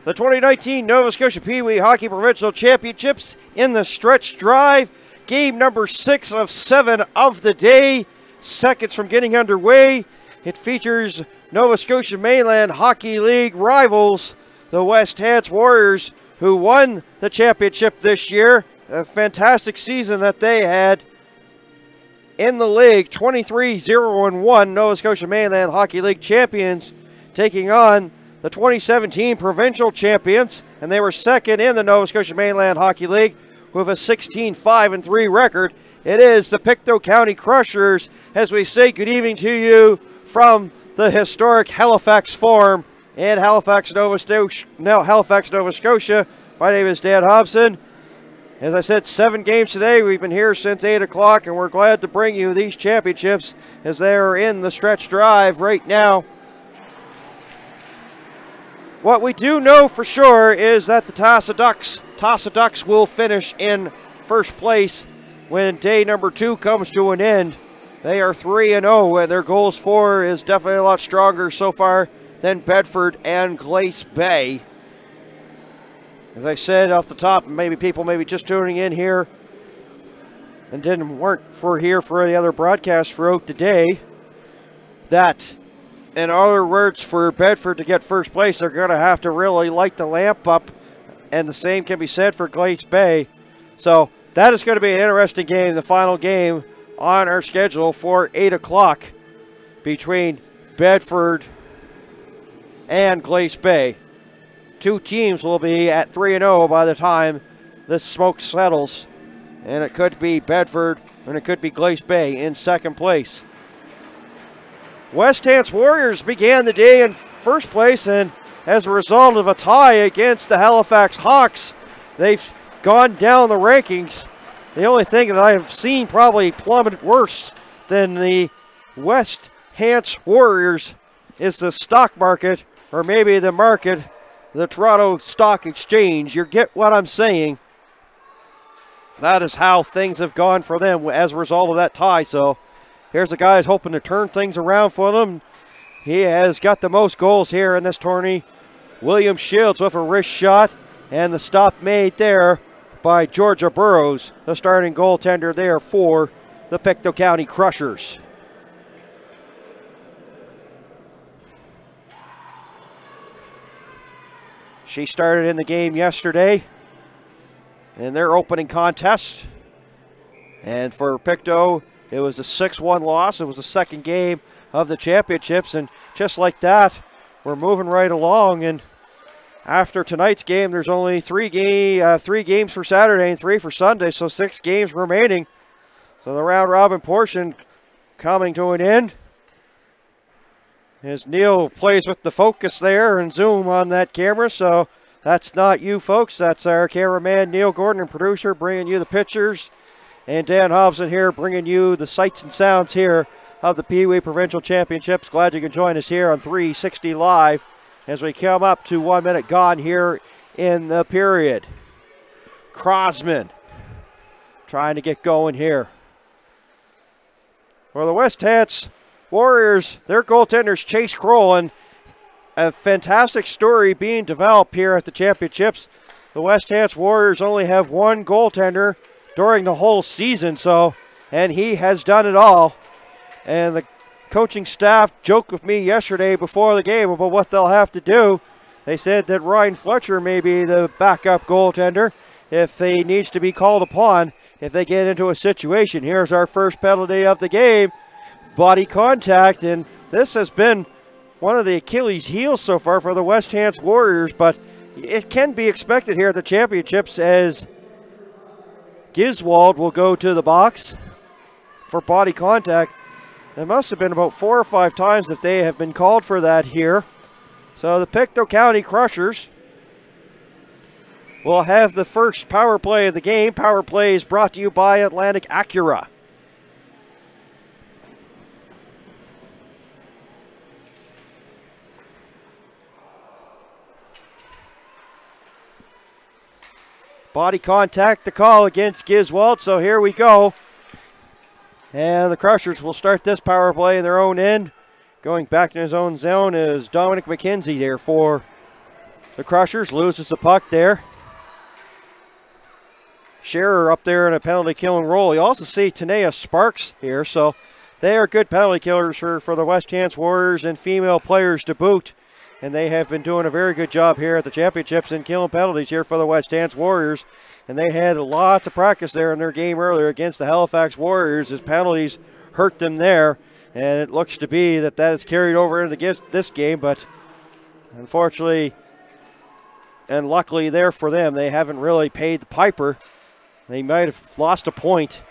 The 2019 Nova Scotia PeeWee Hockey Provincial Championships in the stretch drive. Game number 6 of 7 of the day. Seconds from getting underway. It features Nova Scotia Mainland Hockey League rivals, the West Hants Warriors, who won the championship this year. A fantastic season that they had in the league. 23-0-1 Nova Scotia Mainland Hockey League champions taking on the 2017 provincial champions, and they were second in the Nova Scotia Mainland Hockey League with a 16-5-3 record. It is the Pictou County Crushers as we say good evening to you from the historic Halifax Forum in Halifax, Nova Scotia. My name is Dan Hobson. As I said, 7 games today. We've been here since 8 o'clock, and we're glad to bring you these championships as they are in the stretch drive right now. What we do know for sure is that the Tossa Ducks will finish in first place when day number 2 comes to an end. They are 3-0, and their goals for is definitely a lot stronger so far than Bedford and Glace Bay. As I said off the top, maybe people may be just tuning in here and weren't here for the other broadcasts throughout the day, that in other words, for Bedford to get first place, they're going to have to really light the lamp up, and the same can be said for Glace Bay. So that is going to be an interesting game, the final game on our schedule for 8 o'clock between Bedford and Glace Bay. 2 teams will be at 3-0 by the time this smoke settles, and it could be Bedford and it could be Glace Bay in second place. West Hants Warriors began the day in first place, and as a result of a tie against the Halifax Hawks, they've gone down the rankings. The only thing that I have seen probably plummeted worse than the West Hants Warriors is the stock market, or maybe the market, the Toronto Stock Exchange. You get what I'm saying. That is how things have gone for them as a result of that tie. So here's a guy who's hoping to turn things around for them. He has got the most goals here in this tourney. William Shields with a wrist shot, and the stop made there by Georgia Burrows, the starting goaltender there for the Pictou County Crushers. She started in the game yesterday in their opening contest. And for Pictou, it was a 6-1 loss. It was the second game of the championships. And just like that, we're moving right along. And after tonight's game, there's only 3 games for Saturday and 3 for Sunday. So 6 games remaining. So the round robin portion coming to an end. As Neil plays with the focus there and zoom on that camera. So that's not you folks. That's our cameraman Neil Gordon and producer bringing you the pictures. And Dan Hobson here bringing you the sights and sounds here of the PeeWee Provincial Championships. Glad you can join us here on 360 Live as we come up to 1 minute gone here in the period. Crosman trying to get going here. For the West Hants Warriors, their goaltenders Chase Kroll, and a fantastic story being developed here at the championships. The West Hants Warriors only have 1 goaltender during the whole season, and he has done it all. And the coaching staff joked with me yesterday before the game about what they'll have to do. They said that Ryan Fletcher may be the backup goaltender if he needs to be called upon if they get into a situation. Here's our first penalty of the game. Body contact, and this has been one of the Achilles heels so far for the West Hants Warriors, but it can be expected here at the championships as Giswald will go to the box for body contact. There must have been about 4 or 5 times that they have been called for that here. So the Pictou County Crushers will have the first power play of the game. Power play is brought to you by Atlantic Acura. Body contact, the call against Giswald, so here we go. And the Crushers will start this power play in their own end. Going back in his own zone is Dominic McKenzie there for the Crushers. Loses the puck there. Scherer up there in a penalty killing role. You also see Tanea Sparks here, so they are good penalty killers for the West Hants Warriors and female players to boot. And they have been doing a very good job here at the championships in killing penalties here for the West Hants Warriors. And they had lots of practice there in their game earlier against the Halifax Warriors as penalties hurt them there. And it looks to be that is carried over into this game, but unfortunately and luckily there for them, they haven't really paid the piper. They might have lost a point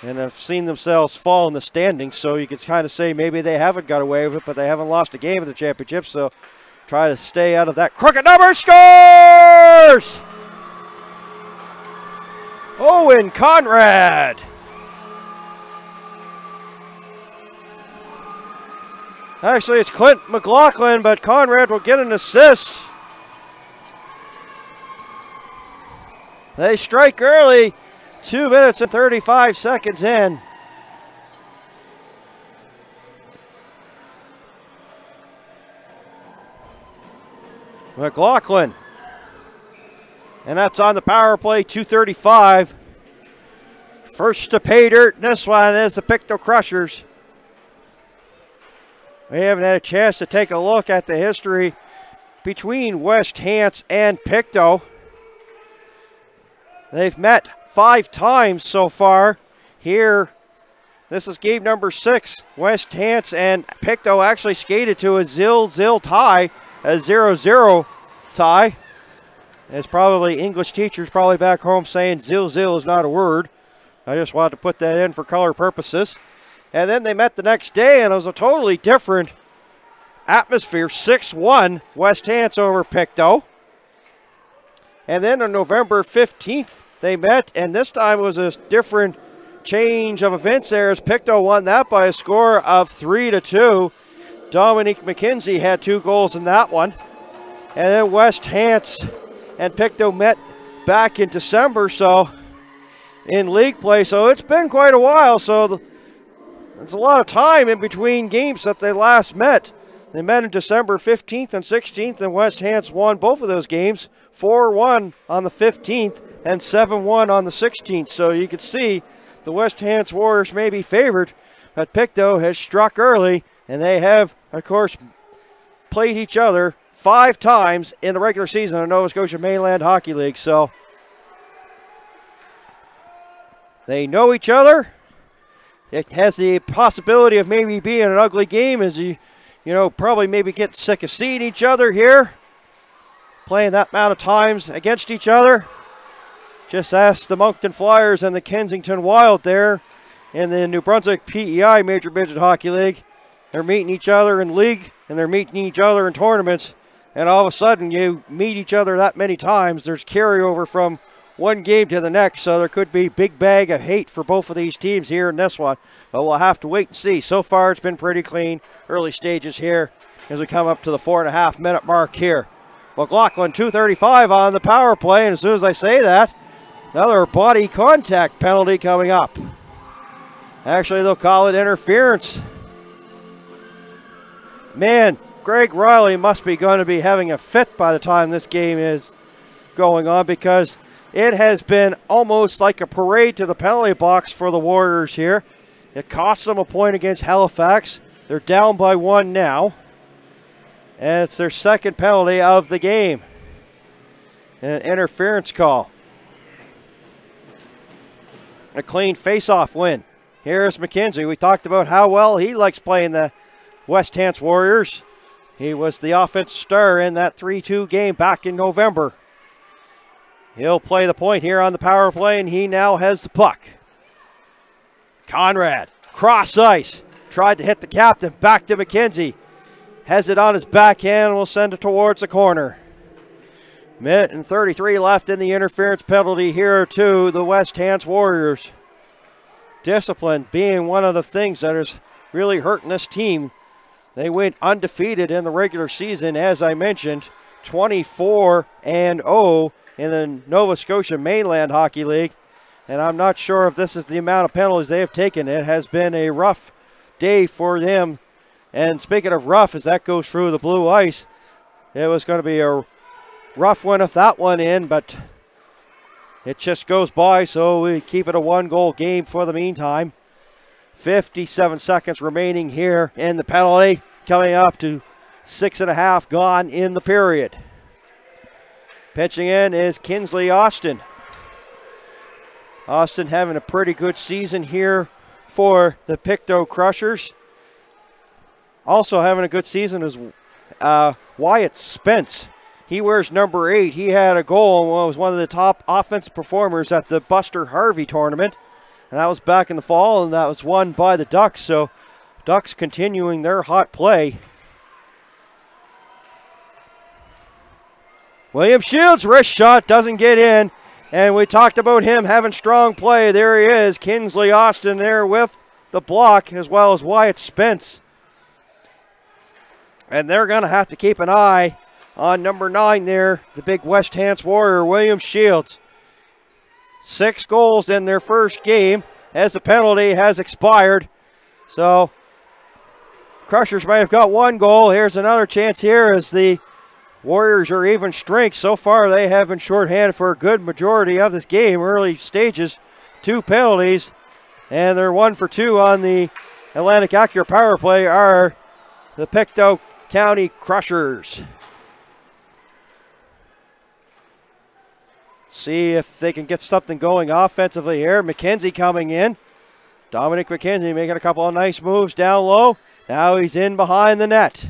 and have seen themselves fall in the standings, so you could kind of say maybe they haven't got away with it, but they haven't lost a game at the championship, so try to stay out of that crooked number. Scores! Owen Conrad. Actually, it's Clint McLaughlin, but Conrad will get an assist. They strike early, 2 minutes and 35 seconds in. McLaughlin. And that's on the power play, 2:35. First to pay dirt in this one is the Pictou Crushers. We haven't had a chance to take a look at the history between West Hants and Pictou. They've met 5 times so far here. This is game number 6. West Hants and Pictou actually skated to a 0-0 tie, a 0-0 tie. As probably English teachers probably back home saying 0-0 is not a word. I just wanted to put that in for color purposes. And then they met the next day, and it was a totally different atmosphere. 6-1 West Hants over Pictou. And then on November 15th, they met, and this time it was a different change of events there as Pictou won that by a score of 3-2. Dominique McKenzie had 2 goals in that one. And then West Hants and Pictou met back in December, so in league play. So it's been quite a while, so there's a lot of time in between games that they last met. They met in December 15th and 16th, and West Hants won both of those games, 4-1 on the 15th and 7-1 on the 16th. So you can see the West Hants Warriors may be favored, but Pictou has struck early, and they have, of course, played each other 5 times in the regular season of the Nova Scotia Mainland Hockey League. So they know each other. It has the possibility of maybe being an ugly game as you probably maybe get sick of seeing each other here, playing that amount of times against each other. Just ask the Moncton Flyers and the Kensington Wild there in the New Brunswick PEI Major Midget Hockey League. They're meeting each other in league, and they're meeting each other in tournaments, and all of a sudden you meet each other that many times, there's carryover from one game to the next, so there could be big bag of hate for both of these teams here in this one, but we'll have to wait and see. So far it's been pretty clean, early stages here as we come up to the 4.5 minute mark here. McLaughlin, 2:35 on the power play, and as soon as I say that, another body contact penalty coming up. Actually, they'll call it interference. Man, Greg Riley must be going to be having a fit by the time this game is going on, because it has been almost like a parade to the penalty box for the Warriors here. It cost them a point against Halifax. They're down by 1 now. And it's their second penalty of the game. And an interference call. A clean face-off win. Here's McKenzie. We talked about how well he likes playing the West Hants Warriors. He was the offensive star in that 3-2 game back in November. He'll play the point here on the power play, and he now has the puck. Conrad, cross ice, tried to hit the captain, back to McKenzie. Has it on his backhand and will send it towards the corner. Minute and 33 left in the interference penalty here to the West Hants Warriors. Discipline being one of the things that is really hurting this team. They went undefeated in the regular season, as I mentioned, 24-0 in the Nova Scotia Mainland Hockey League. And I'm not sure if this is the amount of penalties they have taken. It has been a rough day for them. And speaking of rough, as that goes through the blue ice, it was going to be a rough one with that one in, but it just goes by, so we keep it a 1-goal game for the meantime. 57 seconds remaining here in the penalty, coming up to 6.5 gone in the period. Pitching in is Kinsley Austin. Austin having a pretty good season here for the Pictou Crushers. Also having a good season is Wyatt Spence. He wears number 8. He had a goal and was one of the top offensive performers at the Buster Harvey tournament. And that was back in the fall, and that was won by the Ducks. So Ducks continuing their hot play. William Shields' wrist shot doesn't get in. And we talked about him having strong play. There he is, Kinsley Austin there with the block, as well as Wyatt Spence. And they're going to have to keep an eye on number 9 there, the big West Hants Warrior, William Shields. 6 goals in their first game as the penalty has expired. So Crushers might have got 1 goal. Here's another chance here as the Warriors are even strength. So far, they have been shorthanded for a good majority of this game. Early stages, 2 penalties, and they're 1 for 2 on the Atlantic Acura power play are the Pictou County Crushers. See if they can get something going offensively here. McKenzie coming in. Dominic McKenzie making a couple of nice moves down low. Now he's in behind the net.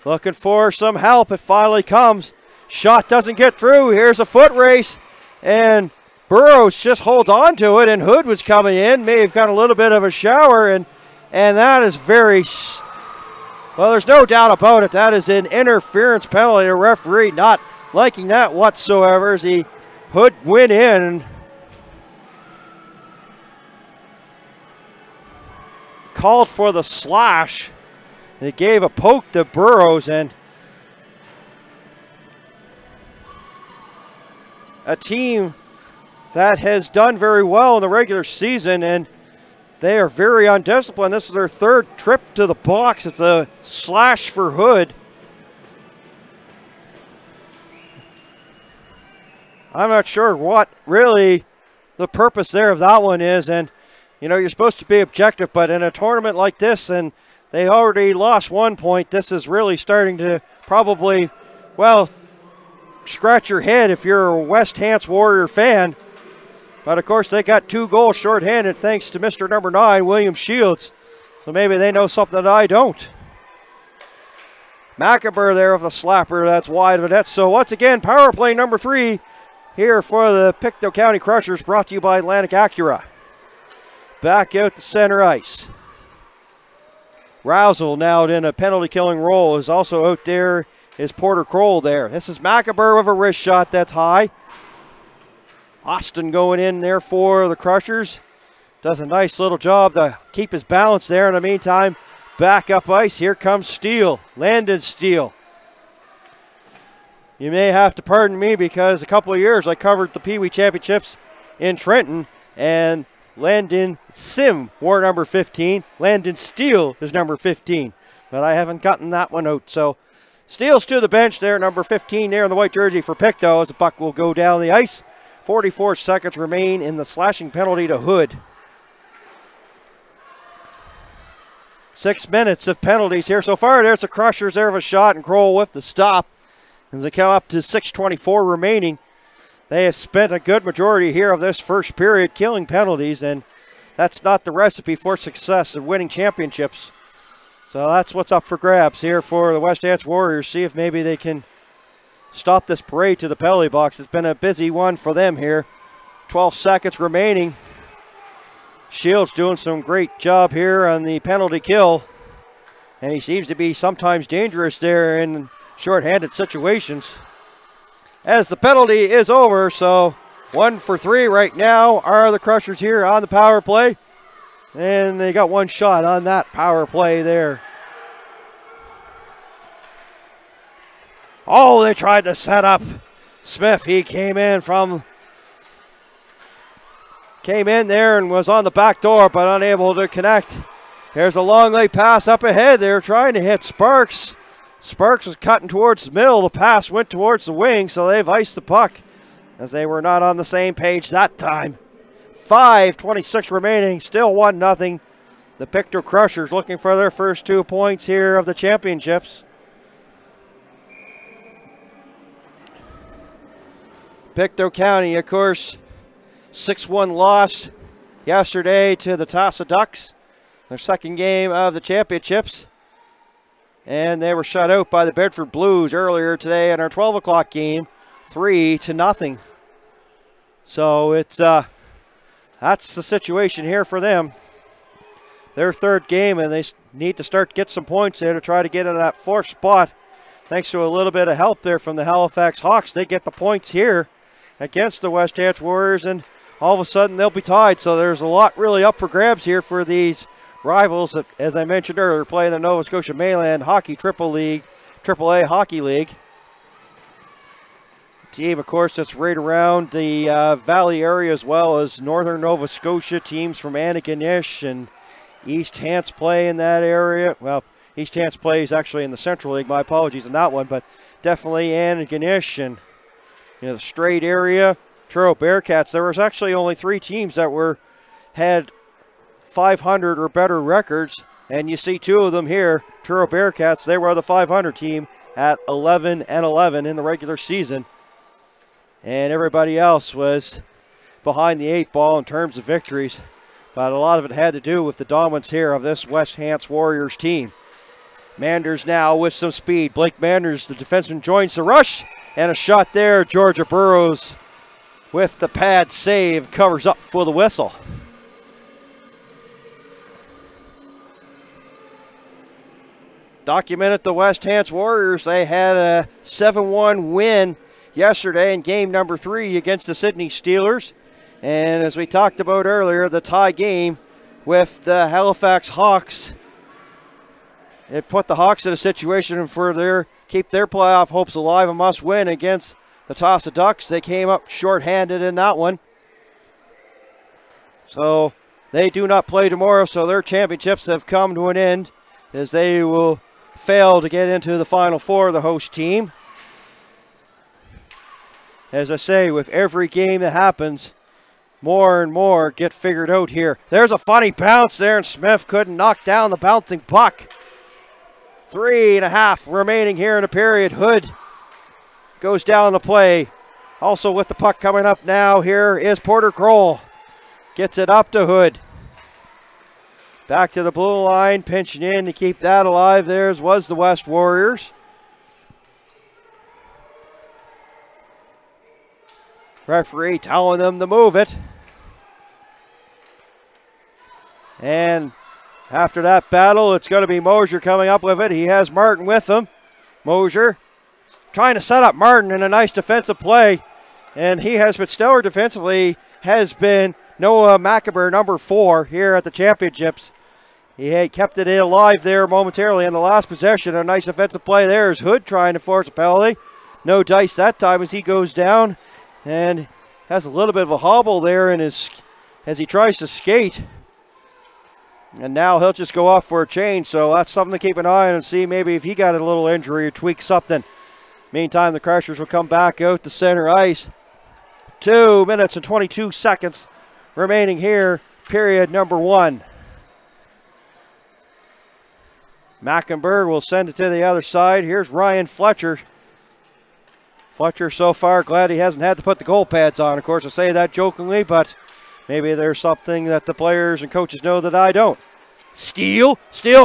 Looking for some help. It finally comes. Shot doesn't get through. Here's a foot race. And Burrows just holds on to it. And Hood was coming in. May have got a little bit of a shower. And that is very... Well, there's no doubt about it. That is an interference penalty. The referee not liking that whatsoever as the Hood went in. And called for the slash. They gave a poke to Burrows, and a team that has done very well in the regular season, and they are very undisciplined. This is their 3rd trip to the box. It's a slash for Hood. I'm not sure what really the purpose there of that one is, and you know, you're supposed to be objective, but in a tournament like this, and they already lost 1 point. This is really starting to probably, well, scratch your head if you're a West Hants Warrior fan. But, of course, they got 2 goals shorthanded thanks to Mr. Number 9, William Shields. So maybe they know something that I don't. McAbur there with a slapper. That's wide of a net. So, once again, power play number 3 here for the Pictou County Crushers, brought to you by Atlantic Acura. Back out to center ice. Rousel now in a penalty-killing role is also out there, is Porter Kroll there. This is McAbur with a wrist shot that's high. Austin going in there for the Crushers. Does a nice little job to keep his balance there. In the meantime, back up ice. Here comes Steele, Landon Steele. You may have to pardon me because a couple of years I covered the Pee-wee Championships in Trenton, and Landon Sim wore number 15. Landon Steele is number 15. But I haven't gotten that one out. So Steele's to the bench there, number 15 there in the white jersey for Pictou as the puck will go down the ice. 44 seconds remain in the slashing penalty to Hood. 6 minutes of penalties here so far. There's the Crushers there with a shot and Kroll with the stop. As they come up to 6:24 remaining. They have spent a good majority here of this first period killing penalties, and that's not the recipe for success in winning championships. So that's what's up for grabs here for the West Hants Warriors. See if maybe they can stop this parade to the penalty box. It's been a busy one for them here. 12 seconds remaining. Shields doing some great job here on the penalty kill, and he seems to be sometimes dangerous there in shorthanded situations. As the penalty is over, so 1 for 3 right now are the Crushers here on the power play. And they got 1 shot on that power play there. Oh, they tried to set up Smith. He came in there and was on the back door, but unable to connect. There's a long late pass up ahead. They're trying to hit Sparks. Sparks was cutting towards the middle. The pass went towards the wing, so they've iced the puck as they were not on the same page that time. 5:26 remaining, still 1-0. The Pictou Crushers looking for their first 2 points here of the championships. Pictou County, of course, 6-1 loss yesterday to the Tasa Ducks, their second game of the championships. And they were shut out by the Bedford Blues earlier today in our 12 o'clock game, 3-0. So it's that's the situation here for them. Their third game, and they need to start to get some points there to try to get into that 4th spot. Thanks to a little bit of help there from the Halifax Hawks, they get the points here against the West Hants Warriors, and all of a sudden they'll be tied. So there's a lot really up for grabs here for these rivals that, as I mentioned earlier, play in the Nova Scotia Mainland Hockey AAA Hockey League. Team, of course, that's right around the Valley area, as well as Northern Nova Scotia. Teams from Antigonish and East Hants play in that area. Well, East Hants plays actually in the Central League. My apologies on that one, but definitely Antigonish and the Strait area. Truro Bearcats. There was actually only 3 teams that had 500 or better records, and you see 2 of them here. Truro Bearcats, they were the 500 team at 11-11 in the regular season, and everybody else was behind the 8 ball in terms of victories. But a lot of it had to do with the dominance here of this West Hants Warriors team. Manders now with some speed. Blake Manders, the defenseman, joins the rush. And a shot there. Georgia Burrows with the pad save, covers up for the whistle. Documented the West Hants Warriors. They had a 7-1 win yesterday in game number 3 against the Sydney Steelers. And as we talked about earlier, the tie game with the Halifax Hawks, it put the Hawks in a situation for keep their playoff hopes alive, a must win against the Tasa Ducks. They came up shorthanded in that one. So they do not play tomorrow, so their championships have come to an end as they will fail to get into the Final Four, the host team. As I say, with every game that happens, more and more get figured out here. There's a funny bounce there, and Smith couldn't knock down the bouncing puck. 3.5 remaining here in the period. Hood goes down the play. Also with the puck coming up now, here is Porter Kroll. Gets it up to Hood. Back to the blue line, pinching in to keep that alive. Theirs was the West Warriors. Referee telling them to move it. And after that battle, it's going to be Mosier coming up with it. He has Martin with him. Mosier trying to set up Martin in a nice defensive play. And he has been stellar defensively, has been Noah Macabre, number 4 here at the championships. He had kept it alive there momentarily in the last possession. A nice defensive play there is Hood trying to force a penalty. No dice that time as he goes down and has a little bit of a hobble there as he tries to skate. And now he'll just go off for a change, so that's something to keep an eye on and see maybe if he got a little injury or tweak something. Meantime, the Crushers will come back out to center ice. 2 minutes and 22 seconds remaining here, period number 1. Mackenberg will send it to the other side. Here's Ryan Fletcher. Fletcher so far glad he hasn't had to put the goal pads on. Of course, I say that jokingly, but maybe there's something that the players and coaches know that I don't. Steele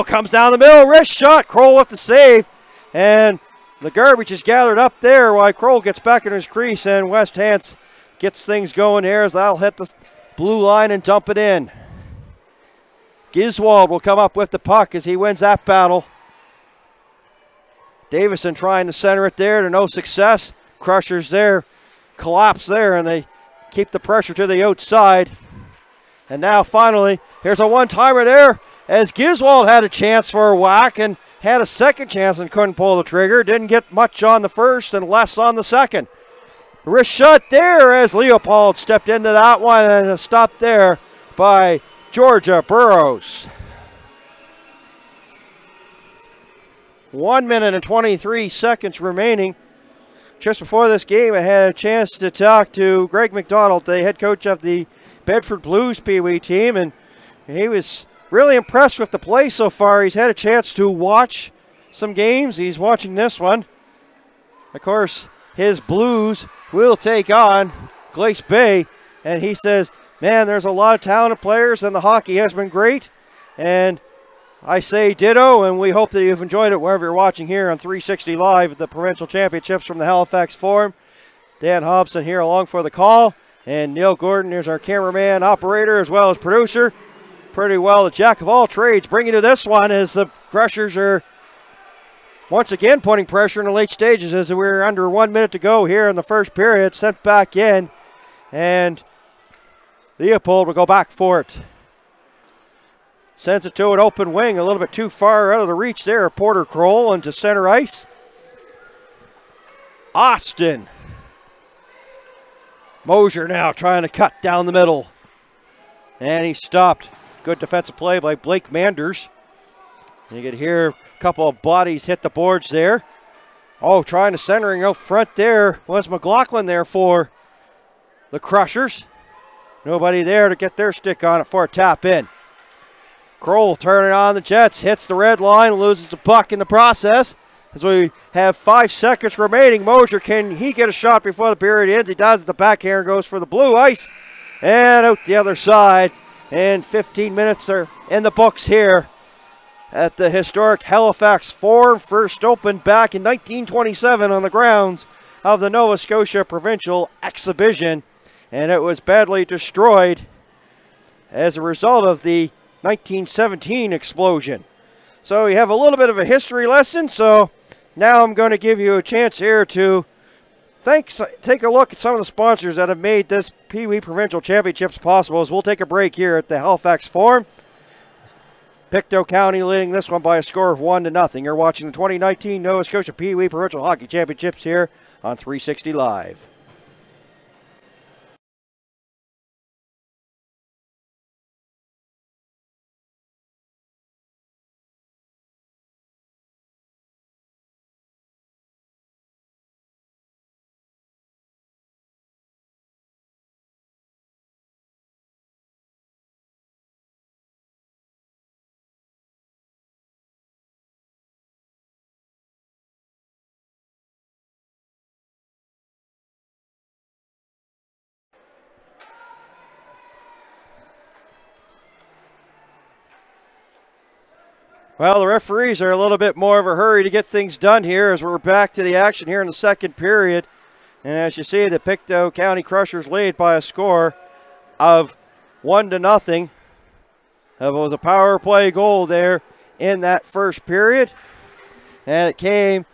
comes down the middle, wrist shot. Kroll with the save, and the garbage is gathered up there while Kroll gets back in his crease, and West Hants gets things going here as that'll hit the blue line and dump it in. Giswald will come up with the puck as he wins that battle. Davison trying to center it there to no success. Crushers there, collapse there, and they keep the pressure to the outside. And now finally, here's a one-timer there as Giswald had a chance for a whack and had a second chance and couldn't pull the trigger. Didn't get much on the first and less on the second. Wrist shot there as Leopold stepped into that one, and a stop there by Georgia Burrows. 1 minute and 23 seconds remaining. Just before this game, I had a chance to talk to Greg McDonald, the head coach of the Bedford Blues Pee-wee team, and he was really impressed with the play so far. He's had a chance to watch some games. He's watching this one. Of course, his Blues will take on Glace Bay, and he says, man, there's a lot of talented players, and the hockey has been great. And I say ditto, and we hope that you've enjoyed it wherever you're watching here on 360 Live, the Provincial Championships from the Halifax Forum. Dan Hobson here along for the call, and Neil Gordon is our cameraman, operator, as well as producer. Pretty well the jack of all trades. Bringing to this one as the Crushers are once again putting pressure in the late stages as we're under 1 minute to go here in the first period. Sent back in, and Leopold will go back for it. Sends it to an open wing, a little bit too far out of the reach there. Porter Kroll into center ice. Austin. Mosier now trying to cut down the middle. And he stopped. Good defensive play by Blake Manders. You could hear a couple of bodies hit the boards there. Oh, trying to centering out front there was McLaughlin there for the Crushers. Nobody there to get their stick on it for a tap in. Kroll turning on the Jets, hits the red line, loses the puck in the process. As we have 5 seconds remaining, Mosier, can he get a shot before the period ends? He does at the backhand, goes for the blue ice, and out the other side. And 15 minutes are in the books here at the historic Halifax Forum. First opened back in 1927 on the grounds of the Nova Scotia Provincial Exhibition, and it was badly destroyed as a result of the 1917 explosion. So we have a little bit of a history lesson. So now I'm going to give you a chance here to take a look at some of the sponsors that have made this Pee-wee Provincial Championships possible, as we'll take a break here at the Halifax Forum. Pictou County leading this one by a score of 1-0. You're watching the 2019 Nova Scotia Pee-wee Provincial Hockey Championships here on 360 Live. Well, the referees are a little bit more of a hurry to get things done here as we're back to the action here in the second period. And as you see, the Pictou County Crushers lead by a score of 1-0. It was a power play goal there in that first period. And it came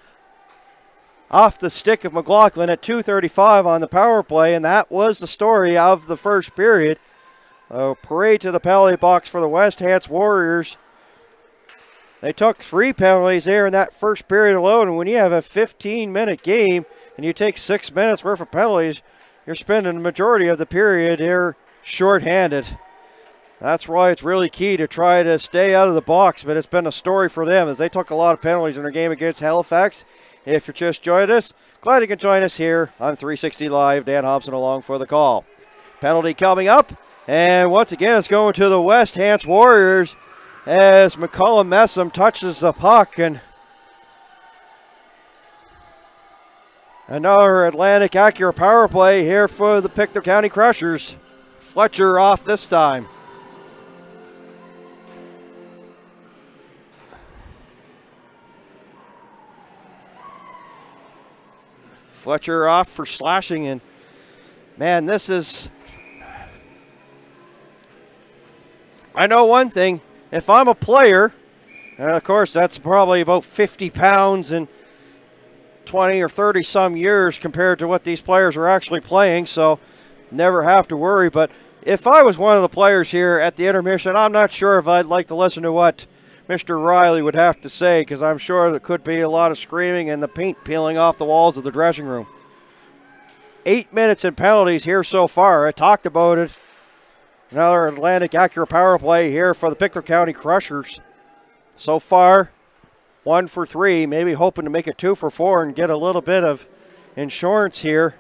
off the stick of McLaughlin at 2:35 on the power play. And that was the story of the first period. A parade to the penalty box for the West Hants Warriors. They took 3 penalties there in that first period alone. And when you have a 15-minute game and you take 6 minutes worth of penalties, you're spending the majority of the period here shorthanded. That's why it's really key to try to stay out of the box, but it's been a story for them as they took a lot of penalties in their game against Halifax. If you're just joining us, glad you can join us here on 360 Live. Dan Hobson along for the call. Penalty coming up, and once again it's going to the West Hants Warriors as McCullum Messam touches the puck, and another Atlantic Acura power play here for the Pictou County Crushers. Fletcher off this time. Fletcher off for slashing, and man, this is, I know one thing, if I'm a player, and of course that's probably about 50 pounds and 20 or 30 some years compared to what these players are actually playing, so never have to worry. But if I was one of the players here at the intermission, I'm not sure if I'd like to listen to what Mr. Riley would have to say, because I'm sure there could be a lot of screaming and the paint peeling off the walls of the dressing room. 8 minutes in penalties here so far. I talked about it. Another Atlantic Acura power play here for the Pictou County Crushers. So far, 1 for 3, maybe hoping to make it 2 for 4 and get a little bit of insurance here.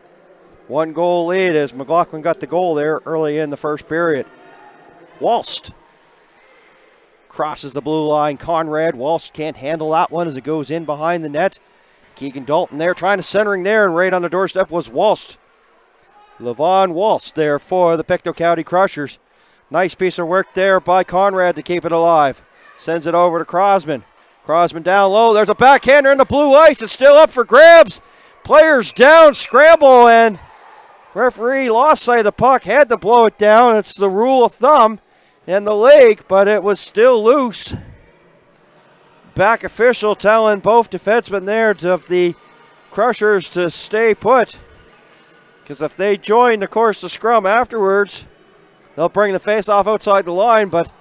1 goal lead as McLaughlin got the goal there early in the first period. Walst crosses the blue line. Conrad Walst can't handle that one as it goes in behind the net. Keegan Dalton there trying to centering there, and right on the doorstep was Walst. Levon Walst there for the Pictou County Crushers. Nice piece of work there by Conrad to keep it alive. Sends it over to Crosman. Crosman down low. There's a backhander in the blue ice. It's still up for grabs. Players down, scramble, and referee lost sight of the puck. Had to blow it down. It's the rule of thumb in the league, but it was still loose. Back official telling both defensemen there of the Crushers to stay put, because if they join, of course, the scrum afterwards, they'll bring the face-off outside the line, but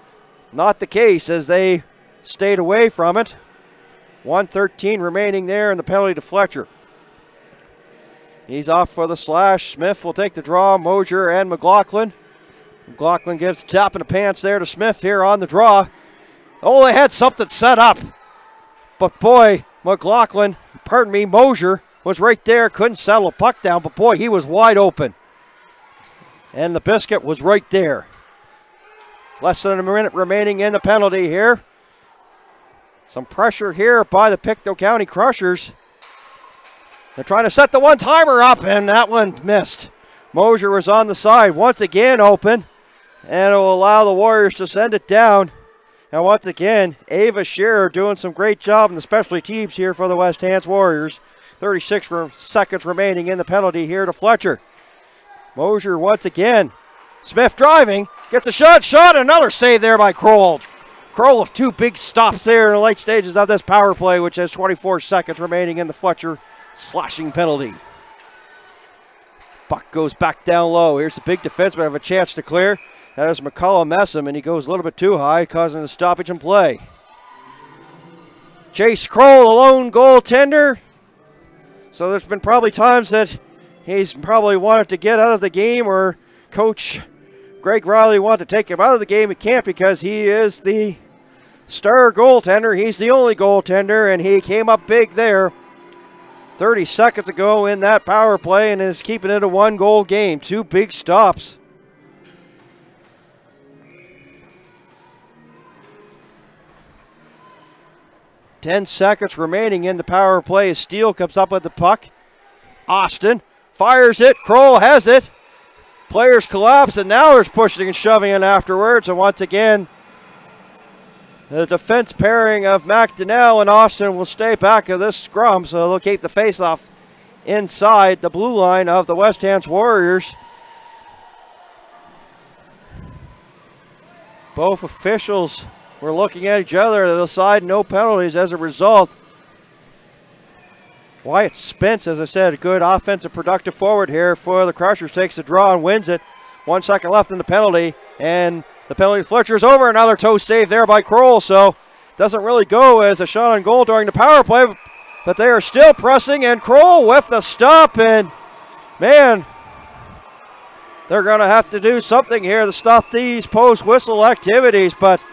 not the case as they stayed away from it. 1:13 remaining there, and the penalty to Fletcher. He's off for the slash. Smith will take the draw. Mosier and McLaughlin. McLaughlin gives a tap in the pants there to Smith here on the draw. Oh, they had something set up. But boy, Mosier was right there. Couldn't settle a puck down, but boy, he was wide open. And the biscuit was right there. Less than a minute remaining in the penalty here. Some pressure here by the Pictou County Crushers. They're trying to set the one-timer up, and that one missed. Mosier was on the side, once again open, and it will allow the Warriors to send it down. And once again, Ava Shearer doing some great job in the specialty teams here for the West Hants Warriors. 36 seconds remaining in the penalty here to Fletcher. Mosier once again. Smith driving, gets a shot, another save there by Kroll. Kroll with 2 big stops there in the late stages of this power play, which has 24 seconds remaining in the Fletcher slashing penalty. Puck goes back down low. Here's the big defenseman have a chance to clear. That is McCullough Messam, and he goes a little bit too high, causing a stoppage in play. Chase Kroll, a lone goaltender. So there's been probably times that he's probably wanted to get out of the game, or Coach Greg Riley wanted to take him out of the game. He can't because he is the star goaltender. He's the only goaltender, and he came up big there 30 seconds ago in that power play and is keeping it a 1-goal game. 2 big stops. Ten seconds remaining in the power play as Steele comes up with the puck. Austin fires it. Kroll has it. Players collapse, and now there's pushing and shoving in afterwards. And once again, the defense pairing of McDonnell and Austin will stay back of this scrum, so they'll keep the faceoff inside the blue line of the West Hants Warriors. Both officials were looking at each other to decide no penalties as a result. Wyatt Spence, as I said, a good offensive productive forward here for the Crushers, takes the draw and wins it. 1 second left in the penalty, and the penalty to Fletcher is over. Another toe save there by Kroll, so doesn't really go as a shot on goal during the power play, but they are still pressing, and Kroll with the stop, and man, they're going to have to do something here to stop these post-whistle activities, but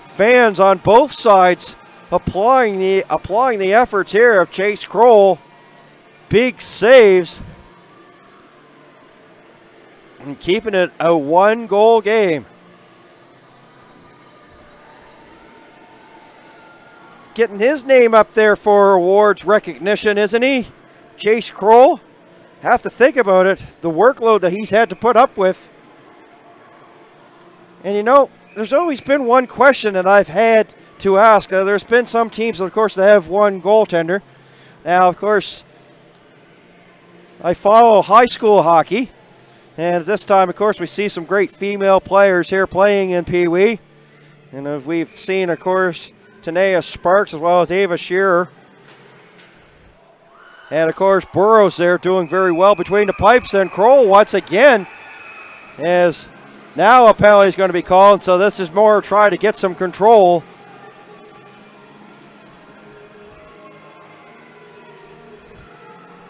fans on both sides applying the efforts here of Chase Kroll. Big saves. And keeping it a 1-goal game. Getting his name up there for awards recognition, isn't he? Chase Kroll. Have to think about it. The workload that he's had to put up with. And you know, there's always been one question that I've had to ask. There's been some teams, of course, that have 1 goaltender. Now, of course, I follow high school hockey. And at this time, of course, we see some great female players here playing in Pee Wee. And we've seen, of course, Tanea Sparks as well as Ava Shearer. And, of course, Burrows there doing very well between the pipes. And Kroll once again is now a penalty is going to be called. So this is more try to get some control.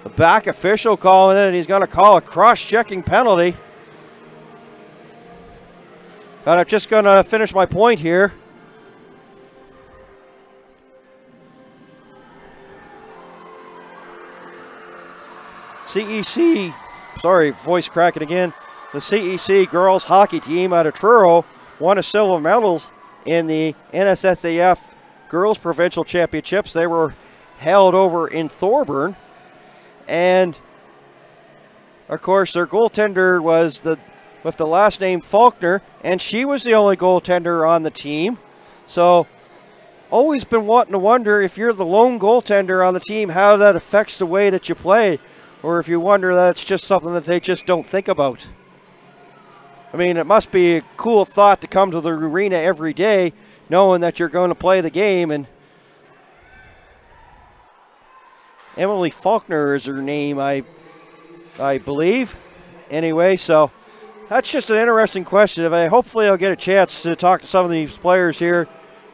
The back official calling it, and he's going to call a cross-checking penalty. But I'm just going to finish my point here. CEC, sorry, voice cracking again. The CEC girls hockey team out of Truro won a silver medals in the NSSAF Girls Provincial Championships. They were held over in Thorburn. And, of course, their goaltender was with the last name Faulkner, and she was the only goaltender on the team. So, always been wanting to wonder if you're the lone goaltender on the team, how that affects the way that you play, or if you wonder that it's just something that they just don't think about. I mean, it must be a cool thought to come to the arena every day knowing that you're going to play the game. And Emily Faulkner is her name, I believe. Anyway, so that's just an interesting question. Hopefully I'll get a chance to talk to some of these players here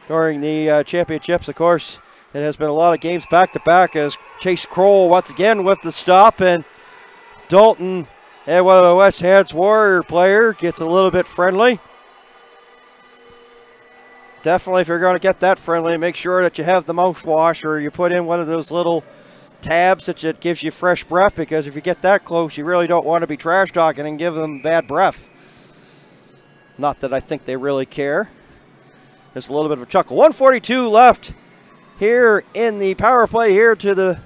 during the championships. Of course, it has been a lot of games back-to-back as Chase Kroll once again with the stop, and Dalton, and one of the West Hants Warrior player, gets a little bit friendly. Definitely, if you're going to get that friendly, make sure that you have the mouthwash, or you put in one of those little tabs that gives you fresh breath, because if you get that close, you really don't want to be trash talking and give them bad breath. Not that I think they really care. Just a little bit of a chuckle. 1:42 left here in the power play here to the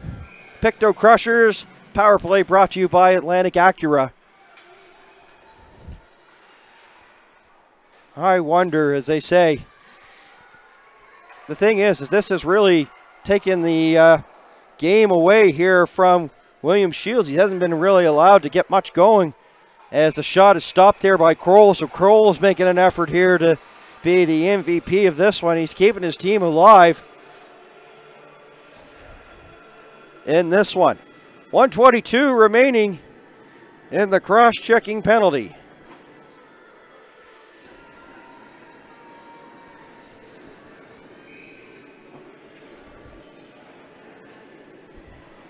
Pictou Crushers. Power play brought to you by Atlantic Acura. I wonder, as they say, the thing is this has really taken the game away here from William Shields. He hasn't been really allowed to get much going as the shot is stopped there by Kroll. So Kroll is making an effort here to be the MVP of this one. He's keeping his team alive in this one. 1:22 remaining in the cross-checking penalty.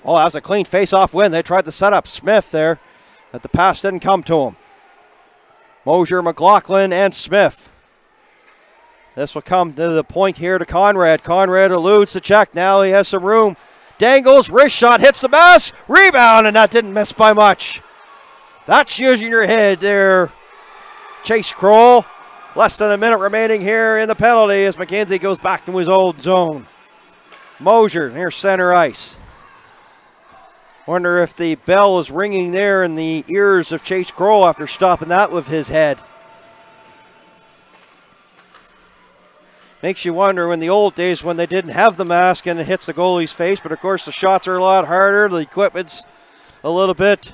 Oh, that was a clean face-off win. They tried to set up Smith there, but the pass didn't come to him. Mosier, McLaughlin, and Smith. This will come to the point here to Conrad. Conrad eludes the check. Now he has some room. Dangles, wrist shot, hits the mask, rebound, and that didn't miss by much. That's using your head there, Chase Kroll. Less than a minute remaining here in the penalty as McKenzie goes back to his old zone. Mosier near center ice. Wonder if the bell is ringing there in the ears of Chase Kroll after stopping that with his head. Makes you wonder in the old days when they didn't have the mask and it hits the goalie's face, but of course the shots are a lot harder, the equipment's a little bit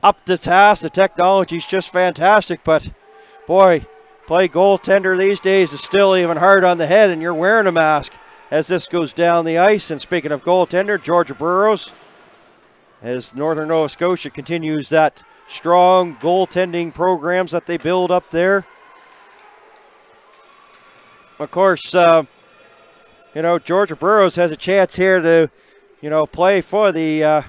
up to task, the technology's just fantastic, but boy, play goaltender these days is still even hard on the head and you're wearing a mask as this goes down the ice. And speaking of goaltender, Georgia Burrows, as Northern Nova Scotia continues that strong goaltending programs that they build up there. Of course, Georgia Burrows has a chance here to, play for the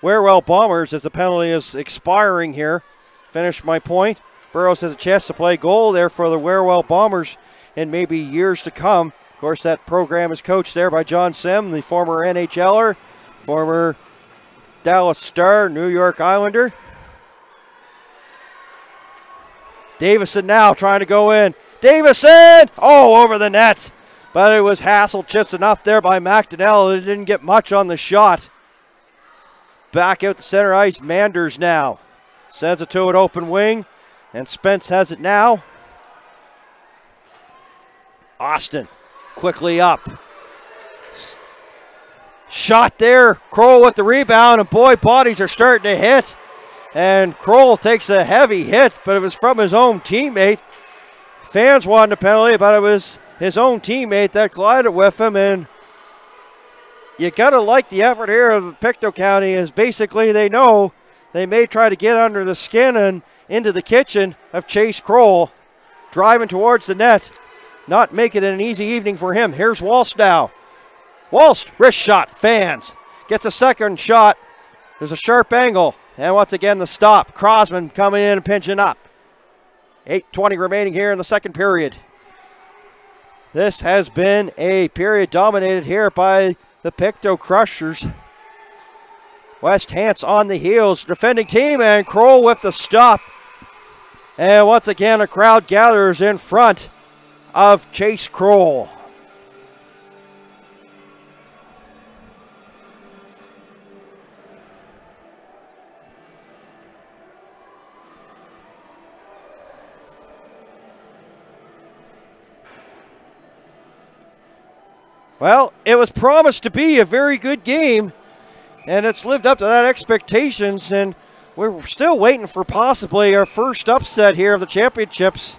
Warewell Bombers as the penalty is expiring here. Finish my point. Burrows has a chance to play goal there for the Warewell Bombers in maybe years to come. Of course, that program is coached there by John Sim, the former NHLer, former Dallas Star, New York Islander. Davison now trying to go in. Davison! Oh, over the net. But it was hassled just enough there by McDonnell. It didn't get much on the shot. Back out the center ice, Manders now. Sends it to an open wing, and Spence has it now. Austin quickly up. Shot there. Kroll with the rebound, and boy, bodies are starting to hit. And Kroll takes a heavy hit, but it was from his own teammate. Fans wanted a penalty, but it was his own teammate that collided with him. And you got to like the effort here of Pictou County, as basically they know they may try to get under the skin and into the kitchen of Chase Kroll, driving towards the net. Not making it an easy evening for him. Here's Walsh now. Walsh, wrist shot, fans. Gets a second shot. There's a sharp angle. And once again, the stop. Crosman coming in and pinching up. 8:20 remaining here in the second period. This has been a period dominated here by the Pictou Crushers. West Hants on the heels, defending team, and Kroll with the stop. And once again, a crowd gathers in front of Chase Kroll. Well, it was promised to be a very good game, and it's lived up to that expectations, and we're still waiting for possibly our first upset here of the championships.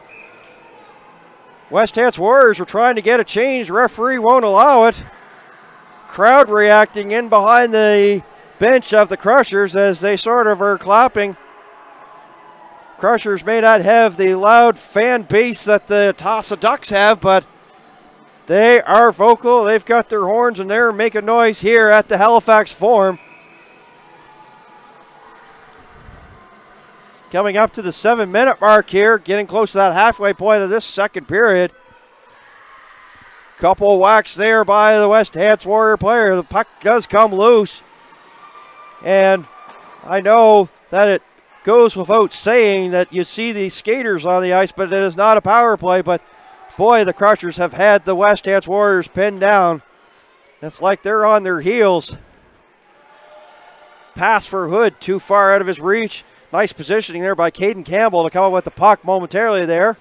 West Hants Warriors are trying to get a change. The referee won't allow it. Crowd reacting in behind the bench of the Crushers as they sort of are clapping. Crushers may not have the loud fan base that the Tossa Ducks have, but they are vocal. They've got their horns and they're making noise here at the Halifax Forum. Coming up to the 7-minute mark here, getting close to that halfway point of this second period. Couple whacks there by the West Hants Warrior player. The puck does come loose. And I know that it goes without saying that you see these skaters on the ice, but it is not a power play. But boy, the Crushers have had the West Hants Warriors pinned down. It's like they're on their heels. Pass for Hood, too far out of his reach. Nice positioning there by Caden Campbell to come up with the puck momentarily there.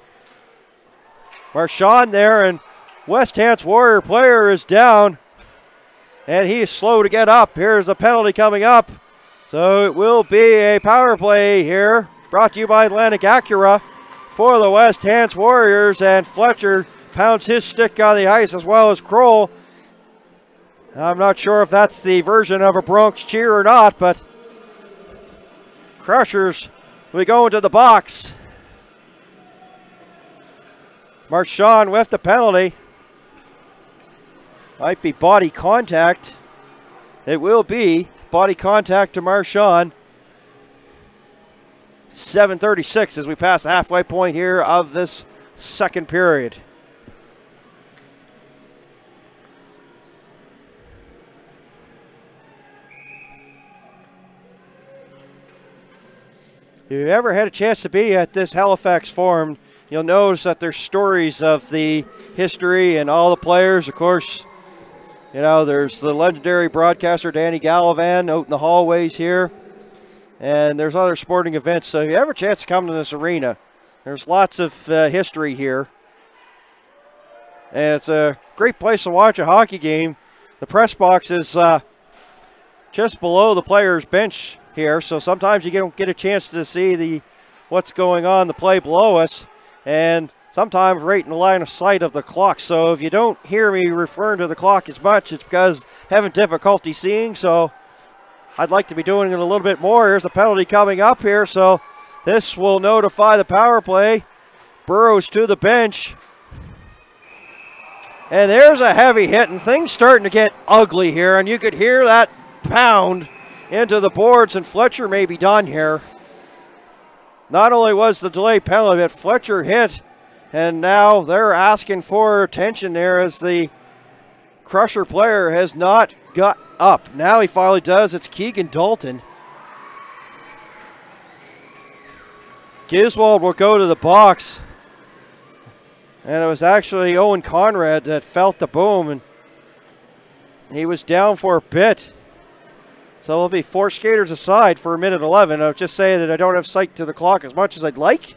Marchand there, and West Hants Warrior player is down. And he is slow to get up. Here's the penalty coming up. So it will be a power play here. Brought to you by Atlantic Acura for the West Hants Warriors, and Fletcher pounds his stick on the ice as well as Kroll. I'm not sure if that's the version of a Bronx cheer or not, but Crushers will go into the box. Marchand with the penalty. Might be body contact. It will be body contact to Marchand. 7:36 as we pass the halfway point here of this second period. If you've ever had a chance to be at this Halifax Forum, you'll notice that there's stories of the history and all the players. Of course, you know, there's the legendary broadcaster Danny Gallivan out in the hallways here. And there's other sporting events. So if you have a chance to come to this arena, there's lots of history here. And it's a great place to watch a hockey game. The press box is just below the players' bench here. So sometimes you don't get a chance to see what's going on, the play below us. And sometimes right in the line of sight of the clock. So if you don't hear me referring to the clock as much, it's because I'm having difficulty seeing. So I'd like to be doing it a little bit more. Here's a penalty coming up here, so this will notify the power play. Burrows to the bench. And there's a heavy hit, and things starting to get ugly here, and you could hear that pound into the boards, and Fletcher may be done here. Not only was the delay penalty, but Fletcher hit, and now they're asking for attention there as the Crusher player has not got up. Now he finally does. It's Keegan Dalton. Giswold will go to the box. And it was actually Owen Conrad that felt the boom, and he was down for a bit. So there'll be 4 skaters aside for 1:11. I'll just say that I don't have sight to the clock as much as I'd like,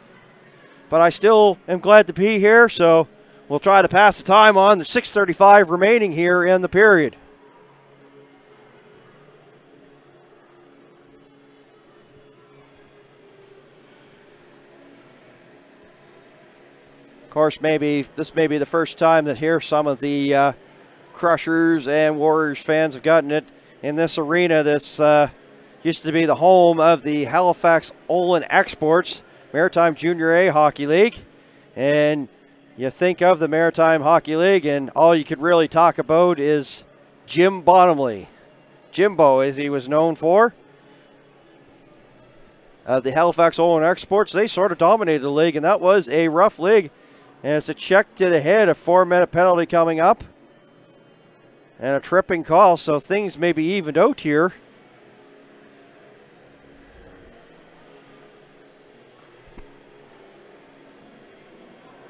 but I still am glad to be here, so we'll try to pass the time on. There's 6:35 remaining here in the period. Of course, this may be the first time that here some of the Crushers and Warriors fans have gotten it in this arena. This used to be the home of the Halifax Olin Exports Maritime Junior A Hockey League. And you think of the Maritime Hockey League, and all you could really talk about is Jim Bottomley. Jimbo, as he was known for. The Halifax Olin Exports, they sort of dominated the league, and that was a rough league. And it's a check to the head, a 4-minute penalty coming up. And a tripping call, so things may be evened out here.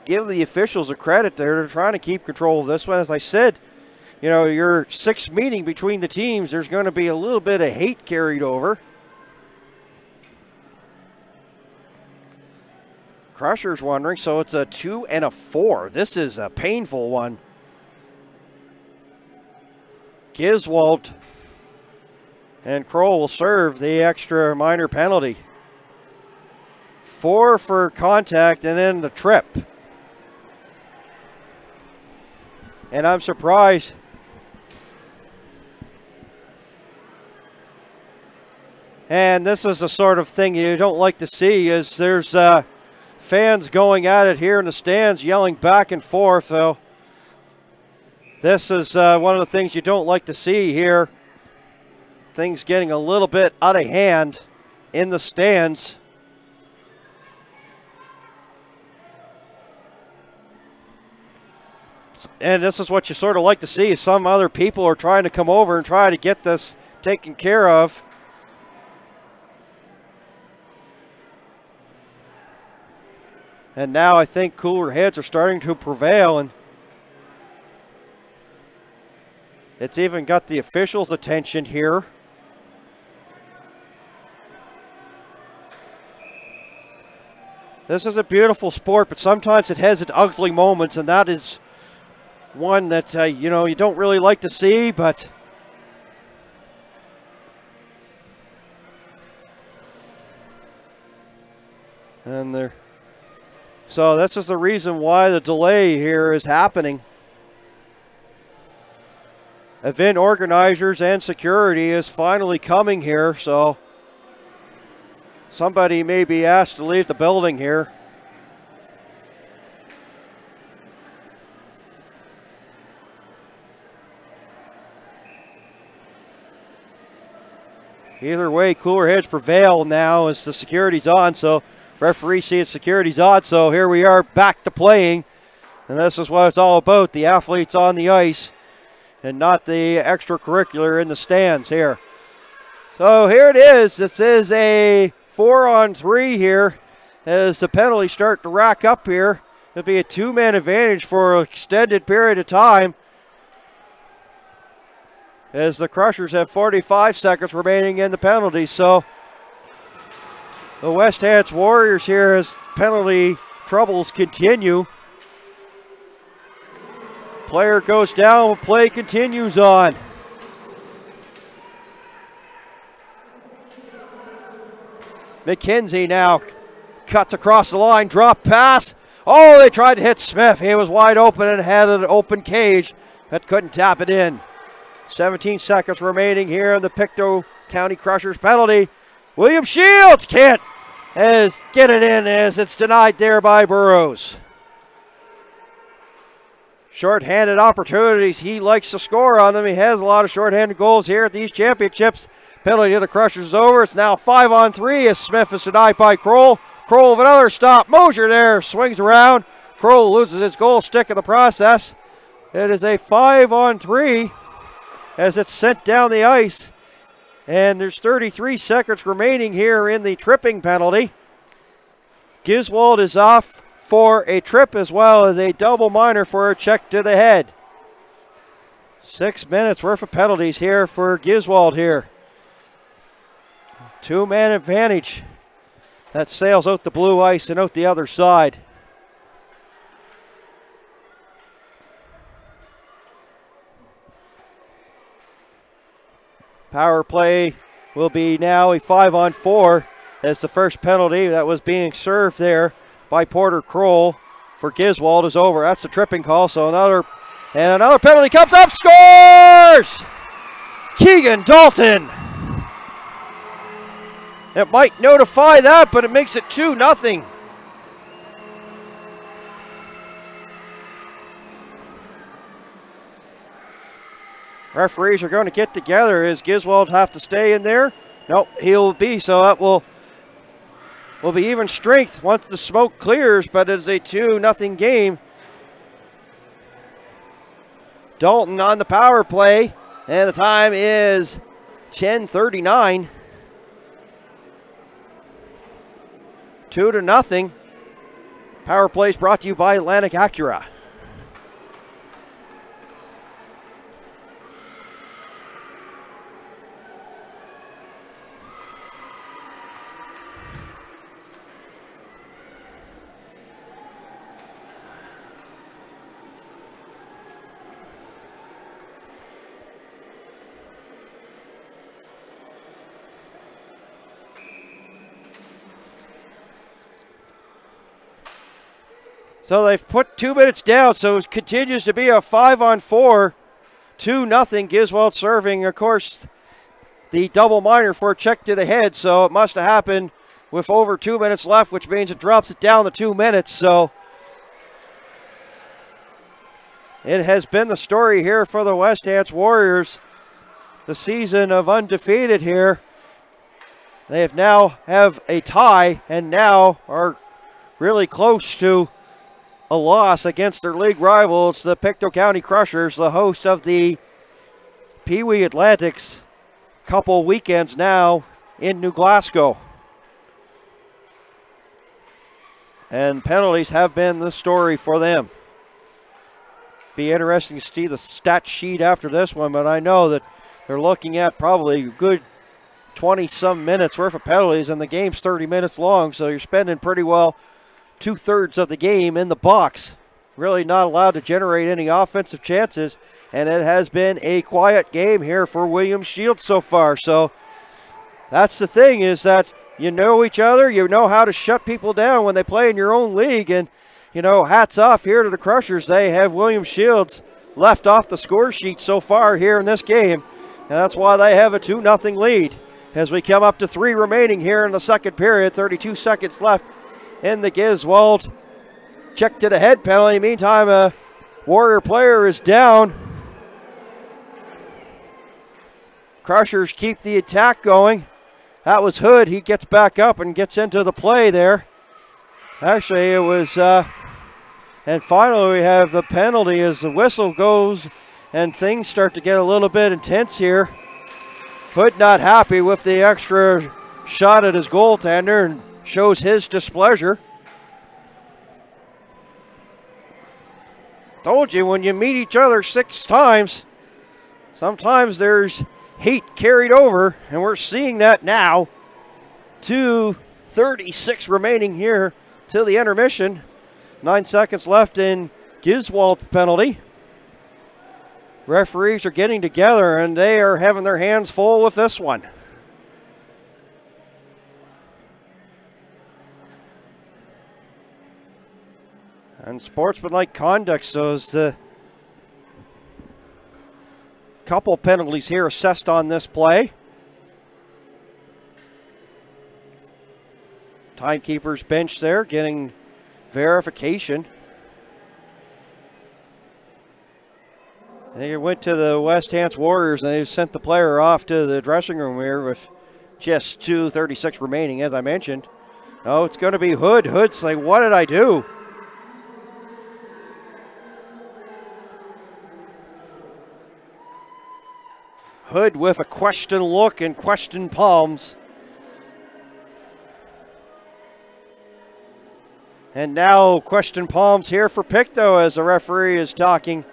give the officials a credit there. They're trying to keep control of this one. As I said, you know, your sixth meeting between the teams, there's going to be a little bit of hate carried over. Crusher's wondering, so it's a 2 and a 4. This is a painful one. Giswald and Kroll will serve the extra minor penalty. 4 for contact and then the trip. And I'm surprised. And this is the sort of thing you don't like to see, is there's fans going at it here in the stands, yelling back and forth. So this is one of the things you don't like to see here. Things getting a little bit out of hand in the stands. And this is what you sort of like to see. Some other people are trying to come over and try to get this taken care of. And now I think cooler heads are starting to prevail, and it's even got the officials' attention here. This is a beautiful sport, but sometimes it has its ugly moments, and that is one that, you know, you don't really like to see, but and there. So this is the reason why the delay here is happening. Event organizers and security is finally coming here, so somebody may be asked to leave the building here. Either way, cooler heads prevail now as the security's on, so referee sees security's on, so here we are back to playing. And this is what it's all about, the athletes on the ice and not the extracurricular in the stands here. So here it is. This is a 4-on-3 here as the penalties start to rack up here. It'll be a 2-man advantage for an extended period of time, as the Crushers have 45 seconds remaining in the penalties. So the West Hants Warriors here, as penalty troubles continue. Player goes down, play continues on. McKenzie now cuts across the line, drop pass. Oh, they tried to hit Smith. He was wide open and had an open cage, but couldn't tap it in. 17 seconds remaining here in the Pictou County Crushers penalty. William Shields can't get it in, as it's denied there by Burrows. Short-handed opportunities. He likes to score on them. He has a lot of short-handed goals here at these championships. Penalty to the Crushers is over. It's now 5-on-3 as Smith is denied by Kroll. Kroll with another stop. Mosier there swings around. Kroll loses his goal stick in the process. It is a 5-on-3 as it's sent down the ice. And there's 33 seconds remaining here in the tripping penalty. Giswald is off for a trip as well as a double minor for a check to the head. 6 minutes worth of penalties here for Giswald here. 2-man advantage. That sails out the blue ice and out the other side. Power play will be now a 5-on-4 as the first penalty that was being served there by Porter Kroll for Giswald is over. That's a tripping call, so another penalty comes up, scores! Keegan Dalton. It might notify that, but it makes it 2-0. Referees are going to get together. Is Giswald have to stay in there? Nope, he'll be, so that will be even strength once the smoke clears, but it is a 2-0 game. Dalton on the power play, and the time is 10:39. 2-0. Power plays brought to you by Atlantic Acura. So they've put 2 minutes down, so it continues to be a 5-on-4, 2-0 Giswold serving. Of course, the double minor for a check to the head, so it must have happened with over 2 minutes left, which means it drops it down to 2 minutes. So it has been the story here for the West Hants Warriors, the season of undefeated here. They have now have a tie and now are really close to a loss against their league rivals, the Pictou County Crushers, the host of the PeeWee Atlantics couple weekends now in New Glasgow. And penalties have been the story for them. Be interesting to see the stat sheet after this one, but I know that they're looking at probably a good 20-some minutes worth of penalties, and the game's 30 minutes long, so you're spending pretty well 2/3 of the game in the box. Really not allowed to generate any offensive chances, and it has been a quiet game here for William Shields so far. So that's the thing, is that you know each other, you know how to shut people down when they play in your own league, and you know, hats off here to the Crushers. They have William Shields left off the score sheet so far here in this game, and that's why they have a 2-0 lead as we come up to 3 remaining here in the second period. 32 seconds left in the Giswold check to the head penalty. Meantime, a Warrior player is down. Crushers keep the attack going. That was Hood. He gets back up and gets into the play there. Actually, it was, and finally we have the penalty as the whistle goes and things start to get a little bit intense here. Hood not happy with the extra shot at his goaltender and shows his displeasure. Told you, when you meet each other 6 times, sometimes there's hate carried over, and we're seeing that now. 2:36 remaining here till the intermission. 9 seconds left in Giswold penalty. Referees are getting together, and they are having their hands full with this one. And sportsmanlike conduct, so as the couple penalties here assessed on this play. Timekeeper's bench there getting verification. They went to the West Hants Warriors and they sent the player off to the dressing room here with just 2:36 remaining, as I mentioned. Oh, it's going to be Hood. Hood's like, what did I do? Hood with a question look and question palms. And now question palms here for Pictou as the referee is talking.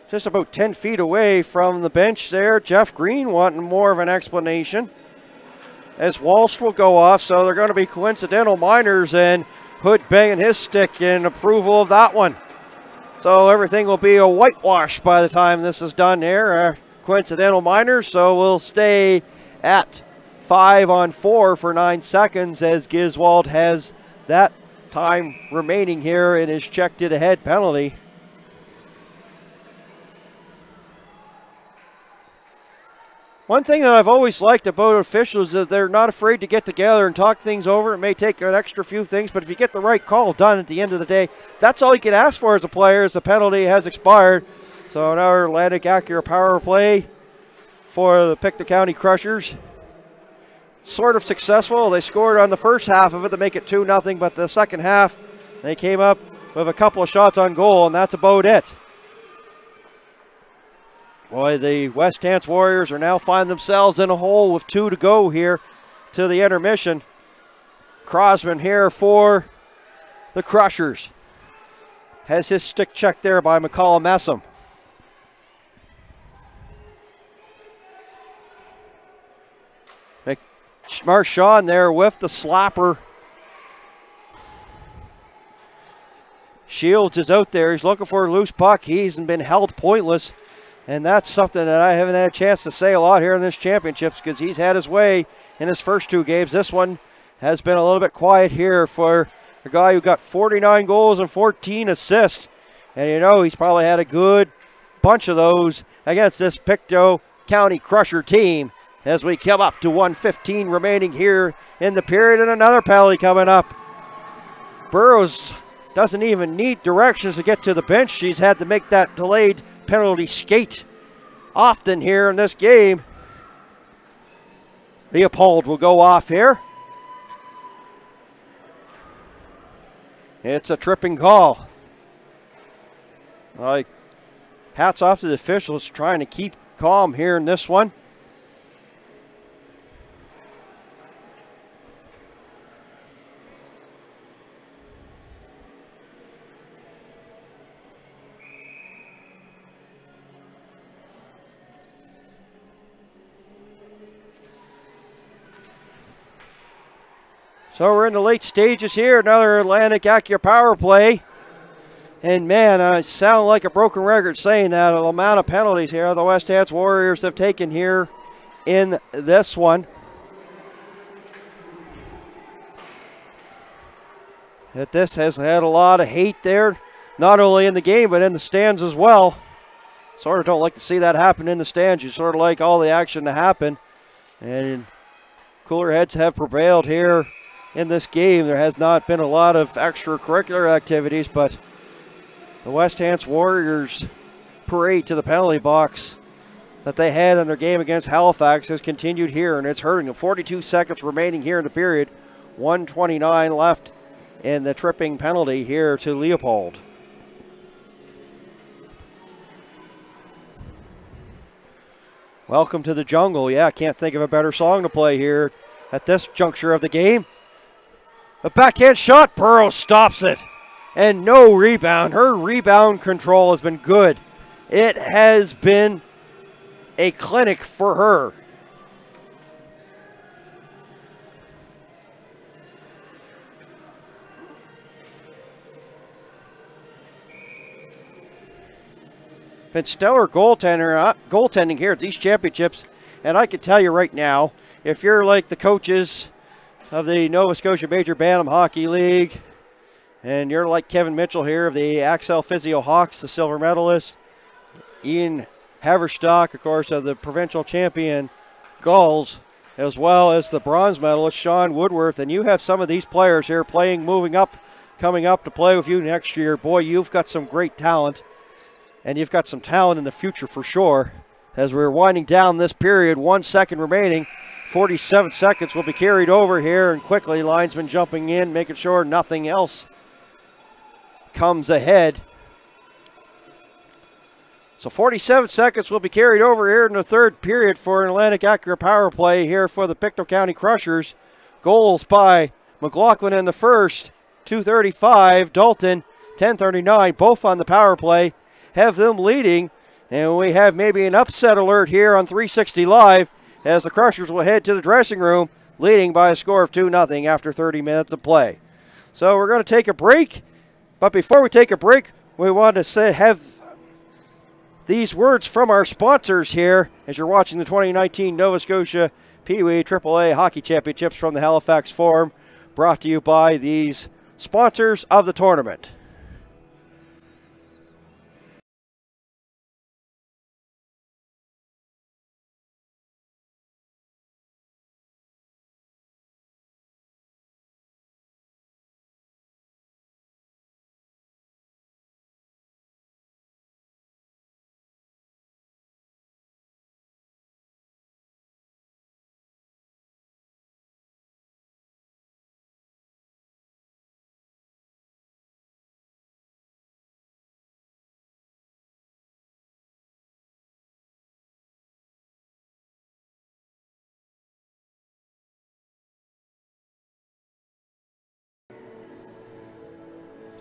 Just about 10 feet away from the bench there. Jeff Green wanting more of an explanation. As Walsh will go off, so they're going to be coincidental minors, and Hood banging his stick in approval of that one. So everything will be a whitewash by the time this is done here. Coincidental minors, so we'll stay at 5-on-4 for 9 seconds as Giswold has that time remaining here in his check to the head penalty. One thing that I've always liked about officials is that they're not afraid to get together and talk things over. It may take an extra few things, but if you get the right call done at the end of the day, that's all you can ask for as a player, as the penalty has expired. So now Atlantic Acura power play for the Pictou County Crushers. Sort of successful. They scored on the first half of it to make it 2-0, but the second half they came up with a couple of shots on goal, and that's about it. Boy, the West Hants Warriors are now finding themselves in a hole with 2 to go here to the intermission. Crosman here for the Crushers. Has his stick checked there by McCollum Messam. Marchand there with the slapper. Shields is out there. He's looking for a loose puck. He's been held pointless. And that's something that I haven't had a chance to say a lot here in this championships because he's had his way in his first two games. This one has been a little bit quiet here for a guy who got 49 goals and 14 assists. And you know, he's probably had a good bunch of those against this Pictou County Crusher team as we come up to 1:15 remaining here in the period and another penalty coming up. Burrows doesn't even need directions to get to the bench. She's had to make that delayed penalty skate often here in this game. Leopold will go off here. It's a tripping call. Hats off to the officials trying to keep calm here in this one. So we're in the late stages here. Another Atlantic Acura power play. And man, I sound like a broken record saying that. The amount of penalties here the West Hants Warriors have taken here in this one. That this has had a lot of hate there, not only in the game, but in the stands as well. Sort of don't like to see that happen in the stands. You sort of like all the action to happen. And cooler heads have prevailed here in this game. There has not been a lot of extracurricular activities, but the West Hants Warriors parade to the penalty box that they had in their game against Halifax has continued here, and it's hurting them. 42 seconds remaining here in the period. 1:29 left in the tripping penalty here to Leopold. Welcome to the jungle. Yeah, I can't think of a better song to play here at this juncture of the game. A backhand shot, Burrows stops it. And no rebound. Her rebound control has been good. It has been a clinic for her. Been stellar goaltending here at these championships. And I can tell you right now, if you're like the coaches of the Nova Scotia Major Bantam Hockey League, and you're like Kevin Mitchell here of the Axel Physio Hawks, the silver medalist, Ian Haverstock, of course, of the provincial champion Gulls, as well as the bronze medalist Sean Woodworth, and you have some of these players here playing, moving up, coming up to play with you next year. Boy, you've got some great talent, and you've got some talent in the future for sure. As we're winding down this period, 1 second remaining. 47 seconds will be carried over here, and quickly linesman jumping in, making sure nothing else comes ahead. So 47 seconds will be carried over here in the third period for an Atlantic Acura power play here for the Pictou County Crushers. Goals by McLaughlin in the first, 2:35. Dalton, 10:39, both on the power play, have them leading. And we have maybe an upset alert here on 360 Live, as the Crushers will head to the dressing room, leading by a score of 2-0 after 30 minutes of play. So we're going to take a break, but before we take a break, we want to have these words from our sponsors here as you're watching the 2019 Nova Scotia PeeWee AAA Hockey Championships from the Halifax Forum, brought to you by these sponsors of the tournament.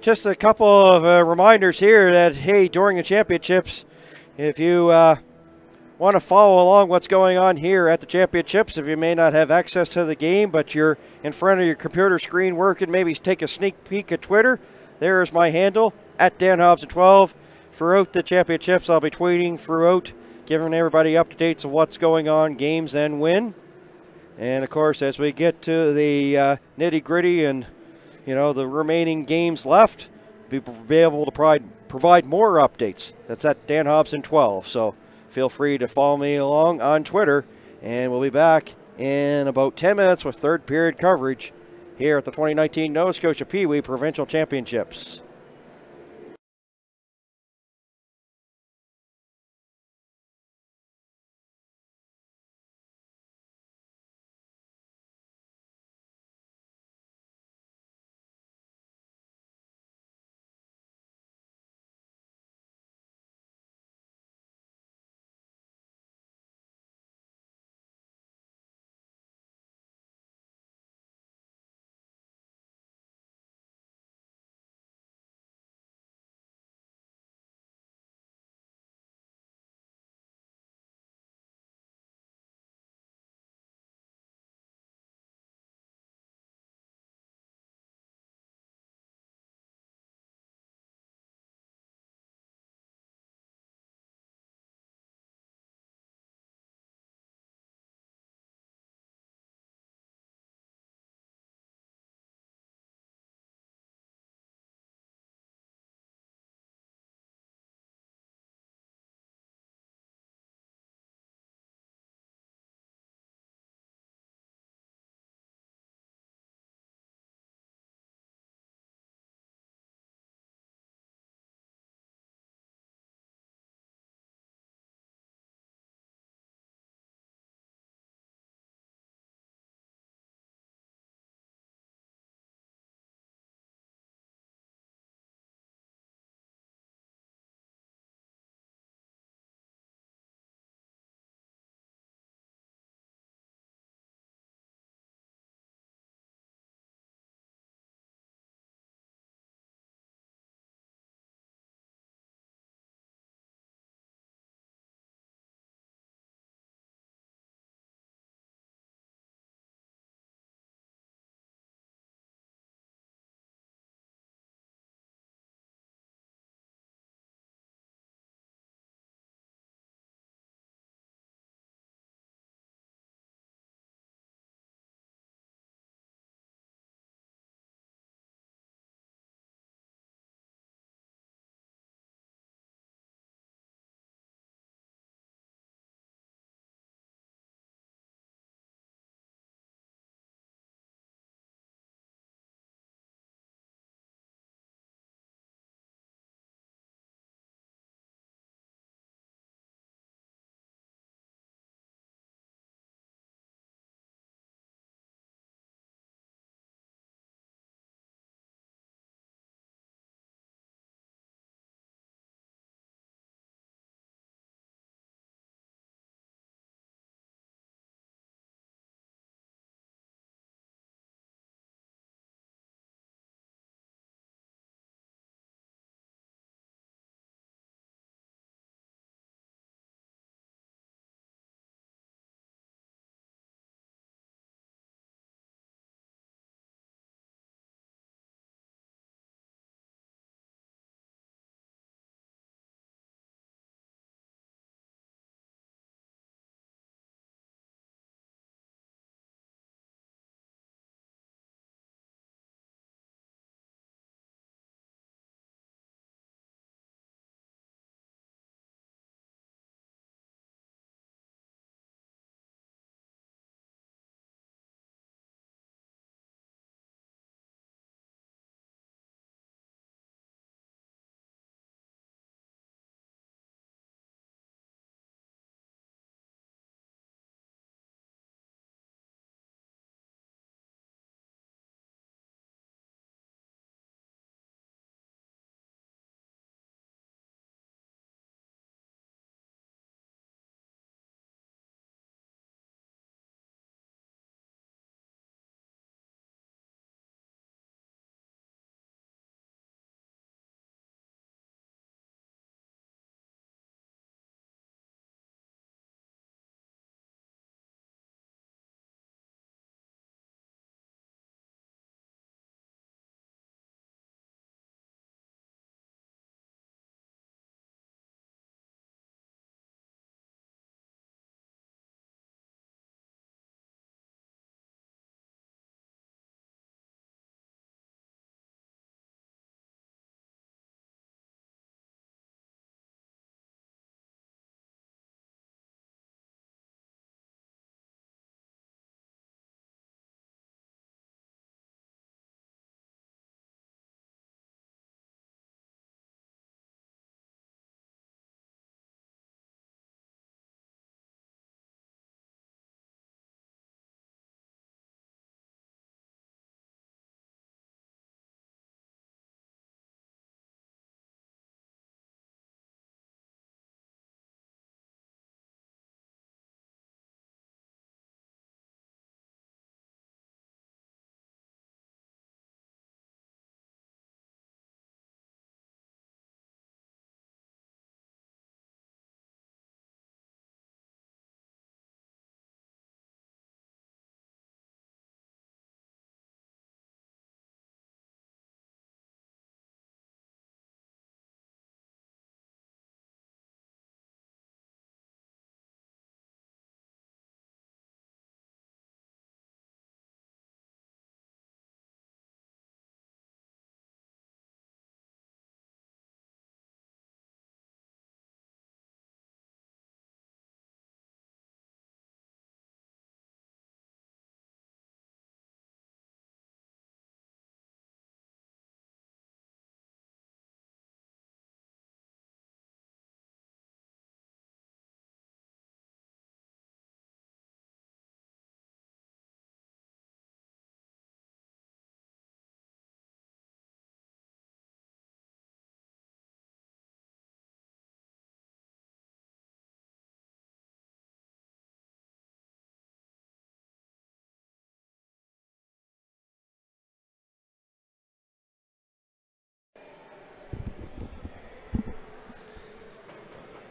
just a couple of reminders here that, hey, during the championships, if you want to follow along what's going on here at the championships, if you may not have access to the game, but you're in front of your computer screen working, maybe take a sneak peek at Twitter. There is my handle, at Dan Hobson12. Throughout the championships, I'll be tweeting throughout, giving everybody updates of what's going on, games and win. And of course, as we get to the nitty-gritty and the remaining games left, be able to provide more updates. That's at Dan Hobson 12. So feel free to follow me along on Twitter, and we'll be back in about 10 minutes with third period coverage here at the 2019 Nova Scotia PeeWee Provincial Championships.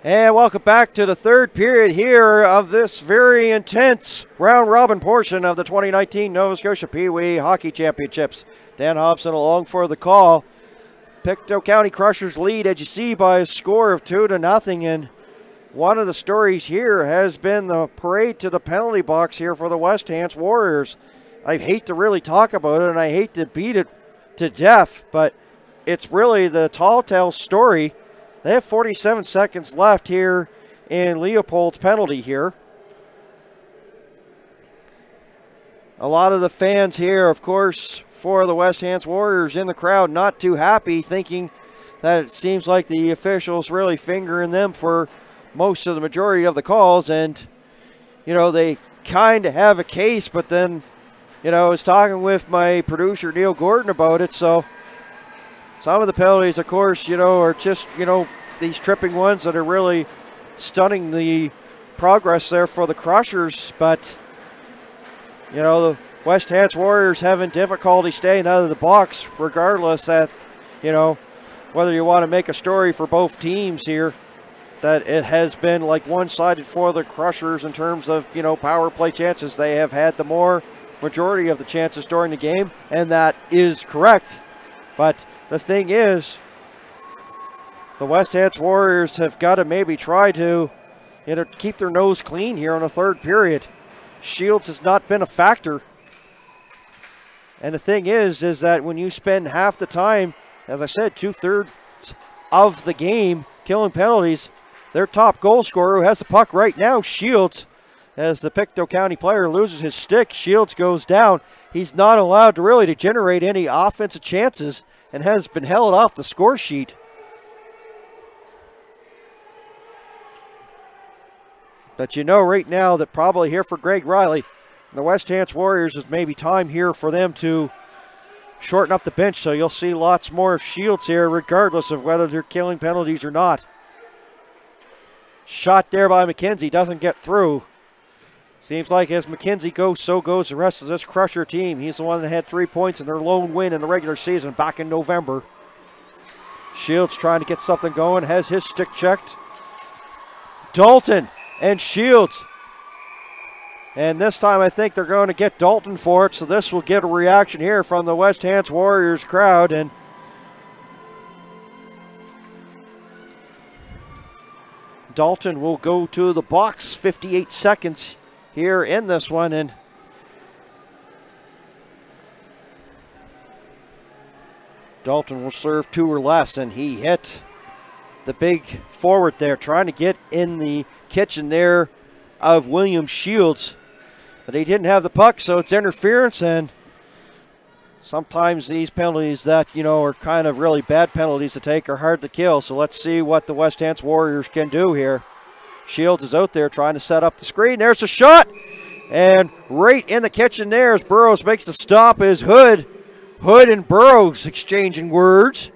And welcome back to the third period here of this very intense round-robin portion of the 2019 Nova Scotia PeeWee Hockey Championships. Dan Hobson along for the call. Pictou County Crushers lead, as you see, by a score of 2-0. And one of the stories here has been the parade to the penalty box here for the West Hants Warriors. I hate to really talk about it, and I hate to beat it to death, but it's really the tall tale story. They have 47 seconds left here in Leopold's penalty here. A lot of the fans here, of course, for the West Hants Warriors in the crowd, not too happy, thinking that it seems like the officials really fingering them for most of the majority of the calls. And, you know, they kind of have a case, but then, you know, I was talking with my producer, Neil Gordon, about it, so some of the penalties, of course, you know, are just, you know, these tripping ones that are really stunning the progress there for the Crushers. But, you know, the West Hants Warriors having difficulty staying out of the box, regardless that, you know, whether you want to make a story for both teams here, that it has been like one-sided for the Crushers in terms of, you know, power play chances. They have had the more majority of the chances during the game, and that is correct. But the thing is, the West Hants Warriors have got to maybe try to, you know, keep their nose clean here in the third period. Shields has not been a factor. And the thing is that when you spend half the time, as I said, 2/3 of the game killing penalties, their top goal scorer, who has the puck right now, Shields, as the Pictou County player loses his stick, Shields goes down. He's not allowed to really to generate any offensive chances and has been held off the score sheet. But you know right now that probably here for Greg Riley, the West Hants Warriors, is maybe time here for them to shorten up the bench, so you'll see lots more of Shields here regardless of whether they're killing penalties or not. Shot there by McKenzie, doesn't get through. Seems like as McKenzie goes, so goes the rest of this Crusher team. He's the one that had 3 points in their lone win in the regular season back in November. Shields trying to get something going, has his stick checked. Dalton and Shields. And this time I think they're going to get Dalton for it, so this will get a reaction here from the West Hants Warriors crowd. And Dalton will go to the box, 58 seconds here in this one, and Dalton will serve 2 or less, and he hit the big forward there, trying to get in the kitchen there of William Shields, but he didn't have the puck, so it's interference. And sometimes these penalties that, you know, are kind of really bad penalties to take are hard to kill, so let's see what the West Hants Warriors can do here. Shields is out there trying to set up the screen. There's a shot. And right in the kitchen there as Burrows makes the stop is Hood. Hood and Burrows exchanging words.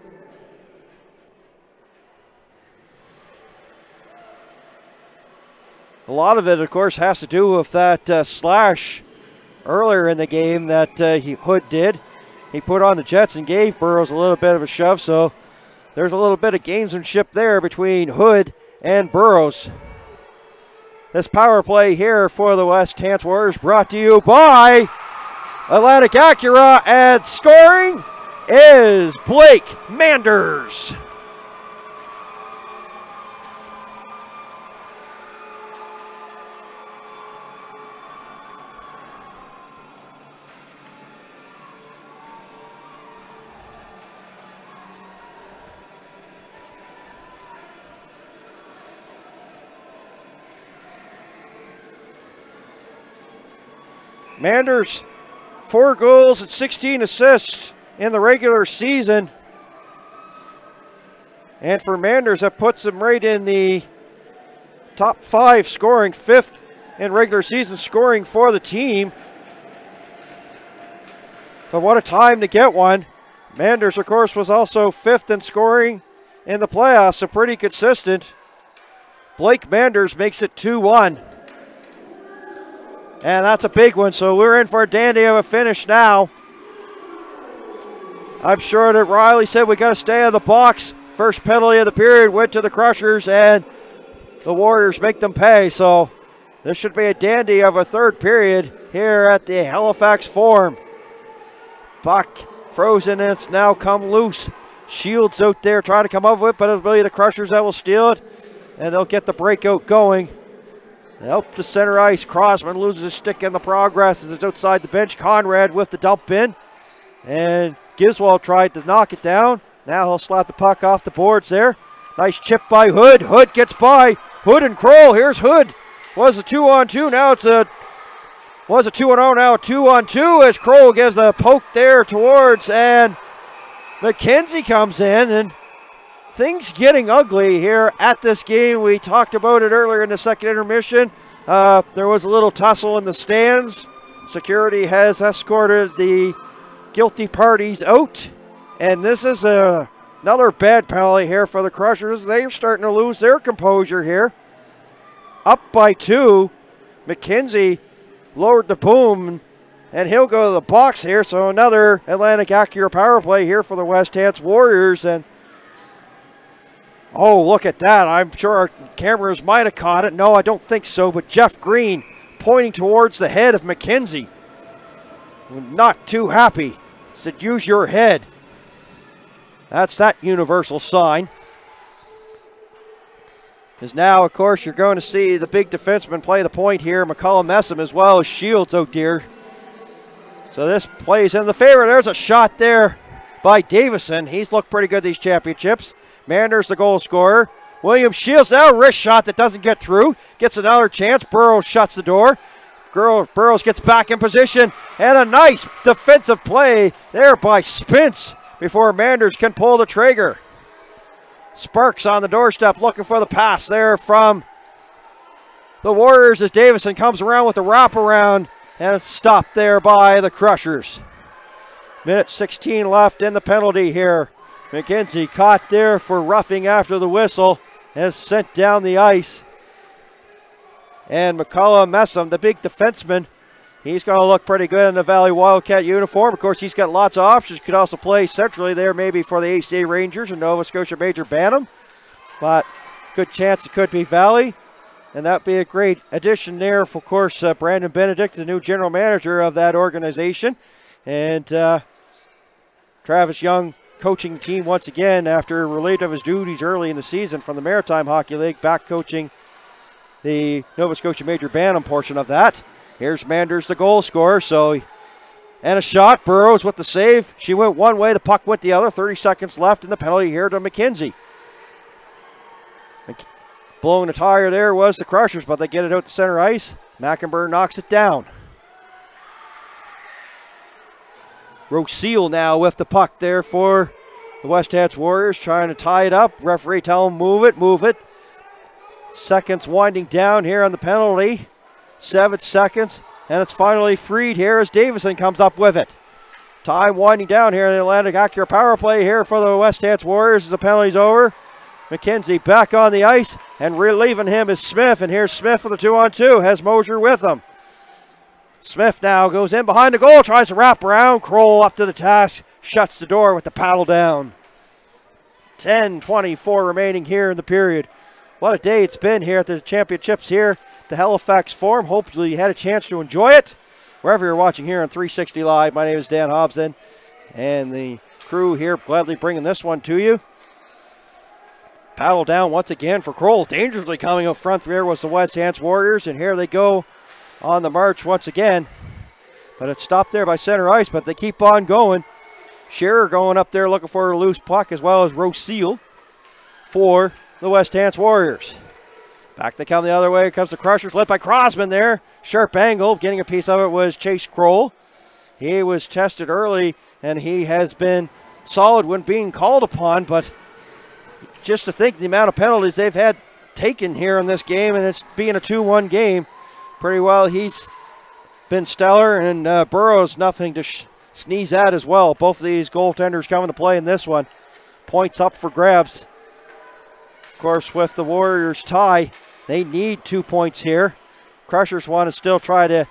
A lot of it, of course, has to do with that slash earlier in the game that Hood did. He put on the Jets and gave Burrows a little bit of a shove, so there's a little bit of gamesmanship there between Hood and Burrows. This power play here for the West Hants Warriors brought to you by Atlantic Acura, and scoring is Blake Manders. Manders, 4 goals and 16 assists in the regular season. And for Manders, that puts him right in the top 5 scoring, 5th in regular season scoring for the team. But what a time to get one. Manders, of course, was also 5th in scoring in the playoffs, so pretty consistent. Blake Manders makes it 2-1. And that's a big one, so we're in for a dandy of a finish now. I'm sure that Riley said we got to stay in the box. First penalty of the period went to the Crushers, and the Warriors make them pay. So this should be a dandy of a third period here at the Halifax Forum. Puck frozen, and it's now come loose. Shields out there trying to come up with it, but it'll be the Crushers that will steal it, and they'll get the breakout going. Help to center ice. Crosman loses his stick in the progress as it's outside the bench. Conrad with the dump in, and Giswald tried to knock it down. Now he'll slap the puck off the boards there. Nice chip by Hood. Hood gets by. Hood and Kroll. Here's Hood. Was a 2-on-2. Now it's a 2-on-0. Now a 2-on-2 as Kroll gives a poke there towards, and McKenzie comes in, and things getting ugly here at this game. We talked about it earlier in the second intermission. There was a little tussle in the stands. Security has escorted the guilty parties out, and this is another bad penalty here for the Crushers. They're starting to lose their composure here. Up by 2, McKenzie lowered the boom, and he'll go to the box here. So another Atlantic Acura power play here for the West Hants Warriors. And oh, look at that. I'm sure our cameras might have caught it. No, I don't think so. But Jeff Green pointing towards the head of McKenzie. Not too happy. Said, use your head. That's that universal sign. Because now, of course, you're going to see the big defenseman play the point here. McCullum Messam as well as Shields out there. So this plays in the favor. There's a shot there by Davison. He's looked pretty good these championships. Manders the goal scorer. William Shields now, wrist shot that doesn't get through. Gets another chance. Burrows shuts the door. Burrows gets back in position. And a nice defensive play there by Spence before Manders can pull the trigger. Sparks on the doorstep looking for the pass there from the Warriors as Davison comes around with the wraparound, and it's stopped there by the Crushers. Minute 16 left in the penalty here. McKenzie caught there for roughing after the whistle and is sent down the ice. And McCullum Messam, the big defenseman, he's going to look pretty good in the Valley Wildcat uniform. Of course, he's got lots of options. Could also play centrally there, maybe for the ACA Rangers or Nova Scotia Major Bantam. But good chance it could be Valley. And that'd be a great addition there for, of course, Brandon Benedict, the new general manager of that organization. And Travis Young coaching team once again after relieved of his duties early in the season from the Maritime Hockey League, back coaching the Nova Scotia Major Bantam portion of that. Here's Manders, the goal scorer. And a shot. Burrows with the save. She went one way, the puck went the other. 30 seconds left in the penalty here to McKenzie. Blowing the tire there was the Crushers, but they get it out to center ice. Mackenberg knocks it down. Roseal now with the puck there for the West Hants Warriors, trying to tie it up. Referee tell him move it. Seconds winding down here on the penalty. 7 seconds, and it's finally freed here as Davison comes up with it. Time winding down here in the Atlantic Acura power play here for the West Hants Warriors as the penalty's over. McKenzie back on the ice, and relieving him is Smith, and here's Smith for the 2-on-2, has Mosier with him. Smith now goes in behind the goal, tries to wrap around. Kroll up to the task, shuts the door with the paddle down. 10:24 remaining here in the period. What a day it's been here at the championships here. The Halifax Forum. Hopefully you had a chance to enjoy it. Wherever you're watching here on 360 Live, my name is Dan Hobson, and the crew here gladly bringing this one to you. Paddle down once again for Kroll. Dangerously coming up front there was the West Hants Warriors, and here they go on the march once again. But it's stopped there by center ice, but they keep on going. Scherer going up there looking for a loose puck, as well as Roseal for the West Hants Warriors. Back they come the other way. Comes the Crushers, led by Crosman there. Sharp angle. Getting a piece of it was Chase Kroll. He was tested early, and he has been solid when being called upon. But just to think the amount of penalties they've had taken here in this game, and it's being a 2-1 game, pretty well he's been stellar. And Burrows, nothing to sneeze at as well. Both of these goaltenders coming to play in this one. Points up for grabs. Of course, with the Warriors tie, they need 2 points here. Crushers want to still try to,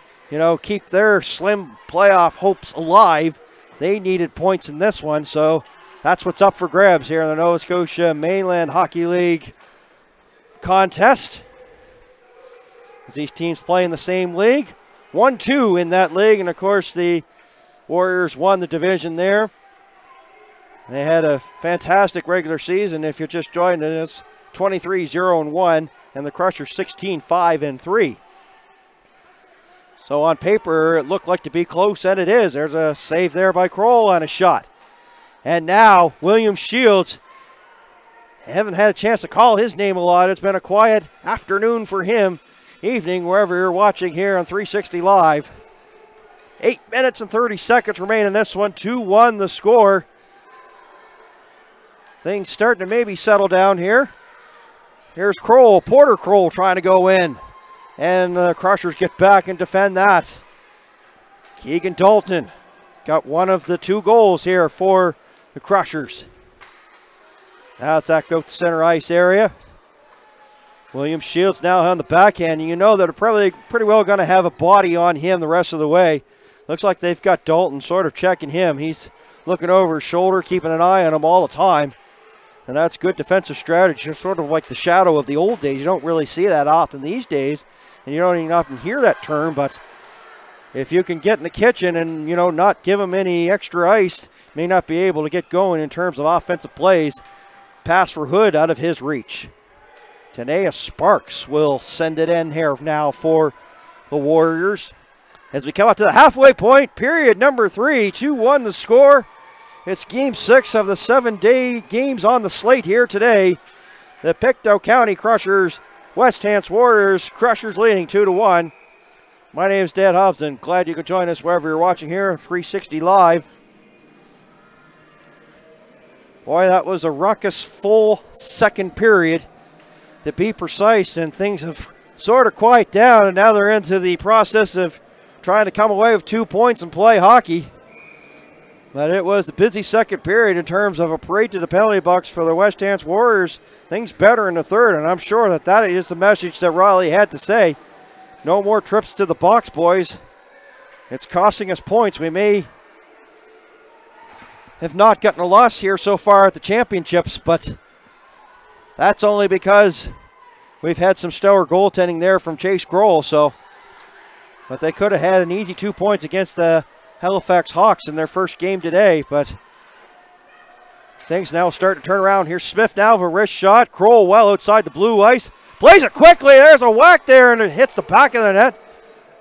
keep their slim playoff hopes alive. They needed points in this one, so that's what's up for grabs here in the Nova Scotia Mainland Hockey League contest as these teams play in the same league. 1-2 in that league, and of course the Warriors won the division there. They had a fantastic regular season. If you're just joining us, 23-0-1, and the Crushers 16-5-3. So on paper, it looked like to be close, and it is. There's a save there by Kroll on a shot. And now William Shields, haven't had a chance to call his name a lot. It's been a quiet afternoon for him, evening, wherever you're watching here on 360 Live. 8 minutes and 30 seconds remain in this one. 2-1 the score. Things starting to maybe settle down here. Here's Kroll, Porter Kroll trying to go in. And the Crushers get back and defend that. Keegan Dalton got one of the 2 goals here for the Crushers. Now it's back out to center ice area. William Shields now on the backhand. You know they're probably pretty well going to have a body on him the rest of the way. Looks like they've got Dalton sort of checking him. He's looking over his shoulder, keeping an eye on him all the time. And that's good defensive strategy. It's sort of like the shadow of the old days. You don't really see that often these days, and you don't even often hear that term, but if you can get in the kitchen and, not give him any extra ice, may not be able to get going in terms of offensive plays. Pass for Hood out of his reach. Tanea Sparks will send it in here now for the Warriors. As we come up to the halfway point, period number 3, 2-1 the score. It's game 6 of the 7-day games on the slate here today. The Pictou County Crushers, West Hants Warriors, Crushers leading 2-1. My name is Dan Hobson. Glad you could join us wherever you're watching here at 360 Live. Boy, that was a ruckus full second period, to be precise, and things have sort of quieted down, and now they're into the process of trying to come away with 2 points and play hockey. But it was a busy second period in terms of a parade to the penalty box for the West Hants Warriors. Things better in the third, and I'm sure that is the message that Riley had to say. No more trips to the box, boys. It's costing us points. We may have not gotten a loss here so far at the championships, but that's only because we've had some stellar goaltending there from Chase Kroll. But they could have had an easy 2 points against the Halifax Hawks in their first game today, but things now start to turn around. Here's Smith now with a wrist shot. Kroll well outside the blue ice. Plays it quickly. There's a whack there, and it hits the back of the net.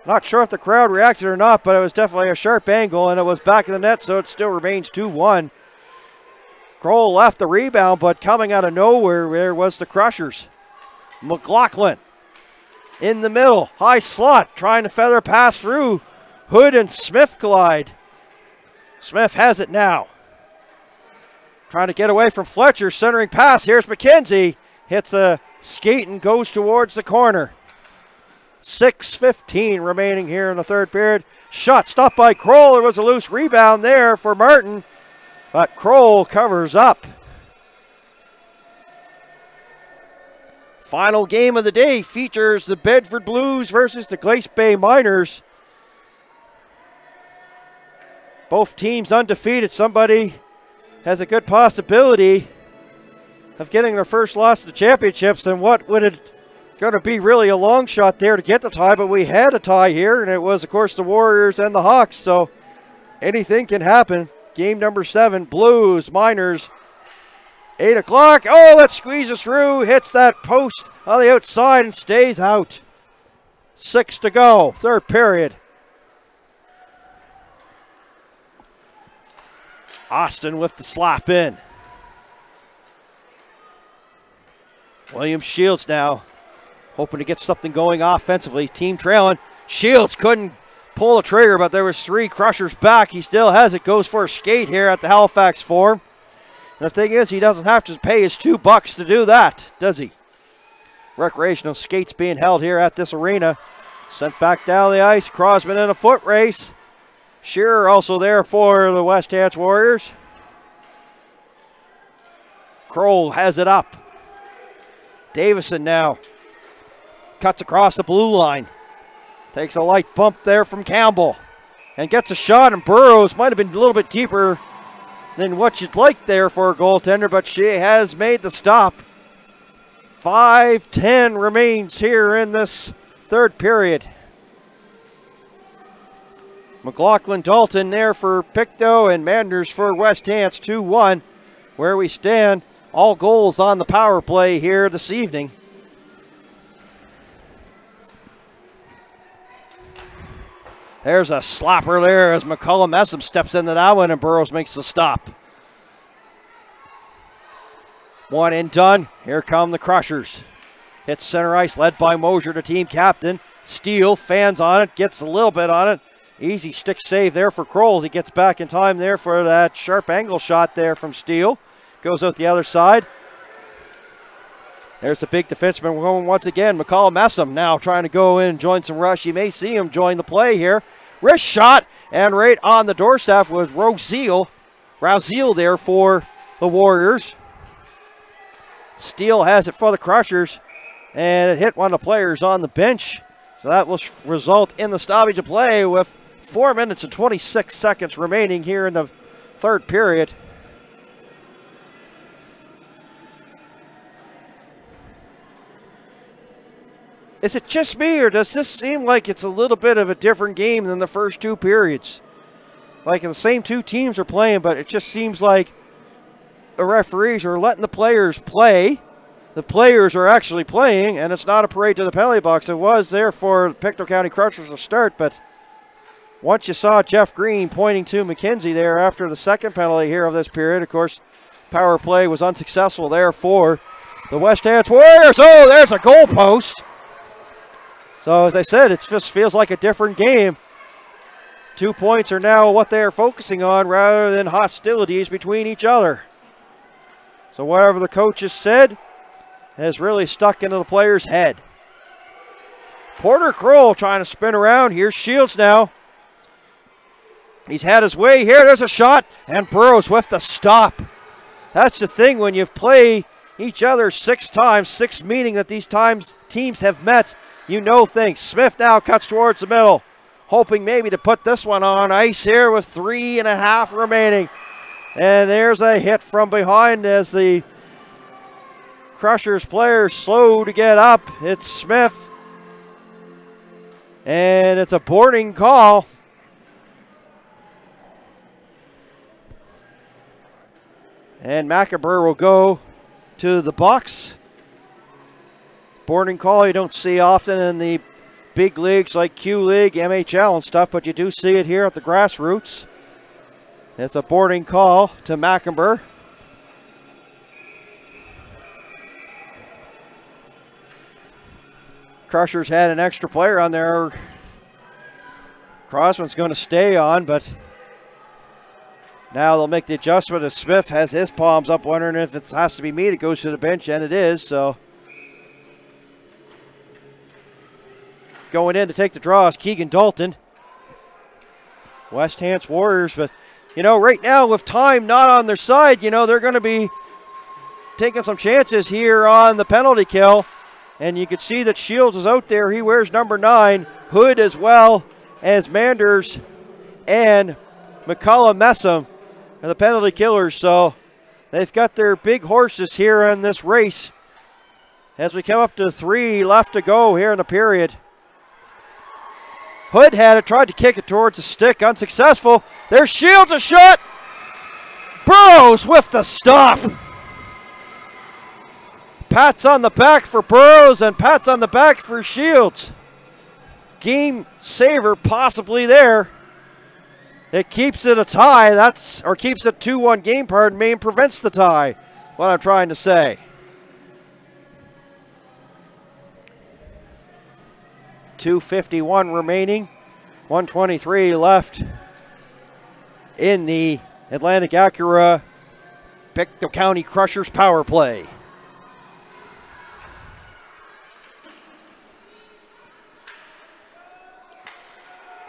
Not sure if the crowd reacted or not, but it was definitely a sharp angle, and it was back of the net, so it still remains 2-1. Kroll left the rebound, but coming out of nowhere, there was the Crushers. McLaughlin in the middle, high slot, trying to feather pass through. Hood and Smith collide. Smith has it now. Trying to get away from Fletcher, centering pass. Here's McKenzie. Hits a skate and goes towards the corner. 6:15 remaining here in the third period. Shot stopped by Kroll. There was a loose rebound there for Martin, but Kroll covers up. Final game of the day features the Bedford Blues versus the Glace Bay Miners. Both teams undefeated. Somebody has a good possibility of getting their first loss to the championships, and what would it going to be really a long shot there to get the tie, but we had a tie here, and it was, of course, the Warriors and the Hawks, so anything can happen. Game number 7, Blues, Miners, 8 o'clock. Oh, that squeezes through, hits that post on the outside and stays out. 6 to go, third period. Austin with the slap in. William Shields now hoping to get something going offensively. Team trailing. Shields couldn't pull the trigger, but there was 3 Crushers back. He still has it. Goes for a skate here at the Halifax Forum. And the thing is, he doesn't have to pay his $2 to do that, does he? Recreational skates being held here at this arena. Sent back down the ice. Crosman in a foot race. Shearer also there for the West Hants Warriors. Kroll has it up. Davison now cuts across the blue line. Takes a light bump there from Campbell. And gets a shot, and Burrows might have been a little bit deeper than what you'd like there for a goaltender, but she has made the stop. 5:10 remains here in this third period. McLaughlin Dalton there for Pictou and Manders for West Hants, 2-1. Where we stand, all goals on the power play here this evening. There's a slapper there as McCullum Messam steps into that one and Burrows makes the stop. One and done. Here come the Crushers. Hits center ice, led by Mosier, the team captain. Steele fans on it, gets a little bit on it. Easy stick save there for Kroll. He gets back in time there for that sharp angle shot there from Steele. Goes out the other side. There's the big defenseman going once again. McCullum Messam now trying to go in and join some rush. You may see him join the play here. Wrist shot, and right on the doorstep was Roziel there for the Warriors. Steele has it for the Crushers, and it hit one of the players on the bench. So that will result in the stoppage of play with 4 minutes and 26 seconds remaining here in the third period. Is it just me, or does this seem like it's a little bit of a different game than the first two periods? Like the same two teams are playing, but it just seems like the referees are letting the players play. The players are actually playing, and it's not a parade to the penalty box. It was there for Pictou County Crushers to start, but once you saw Jeff Green pointing to McKenzie there after the second penalty here of this period, of course, power play was unsuccessful there for the West Hants Warriors. Oh, there's a goal post. So as I said, it just feels like a different game. 2 points are now what they are focusing on rather than hostilities between each other. So whatever the coaches said has really stuck into the player's head. Porter Kroll trying to spin around. Here's Shields now. He's had his way here. There's a shot, and Burrows with the stop. That's the thing when you play each other 6 times, 6 meaning that these teams have met. You know things. Smith now cuts towards the middle, hoping maybe to put this one on ice here with 3.5 remaining. And there's a hit from behind as the Crushers players slow to get up. It's Smith. And it's a boarding call. And McIntyre will go to the box. Boarding call you don't see often in the big leagues like Q League, MHL and stuff, but you do see it here at the grassroots. It's a boarding call to McIntyre. Crushers had an extra player on there. Crossman's going to stay on, but now they'll make the adjustment as Smith has his palms up, wondering if it has to be me that goes to the bench, and it is, so. Going in to take the draw is Keegan Dalton. West Hants Warriors, but, you know, right now with time not on their side, you know, they're going to be taking some chances here on the penalty kill. And you can see that Shields is out there. He wears number 9. Hood as well as Manders and McCullum Messam are the penalty killers. So they've got their big horses here in this race as we come up to 3 left to go here in the period. Hood had it, tried to kick it towards the stick, unsuccessful. There's Shields, a shot. Burrows with the stop. Pats on the back for Burrows and pats on the back for Shields. Game saver possibly there. It keeps it a tie, or keeps it 2-1 game, pardon me, and prevents the tie, what I'm trying to say. 2:51 remaining, 1:23 left in the Atlantic Acura Pictou County Crushers power play.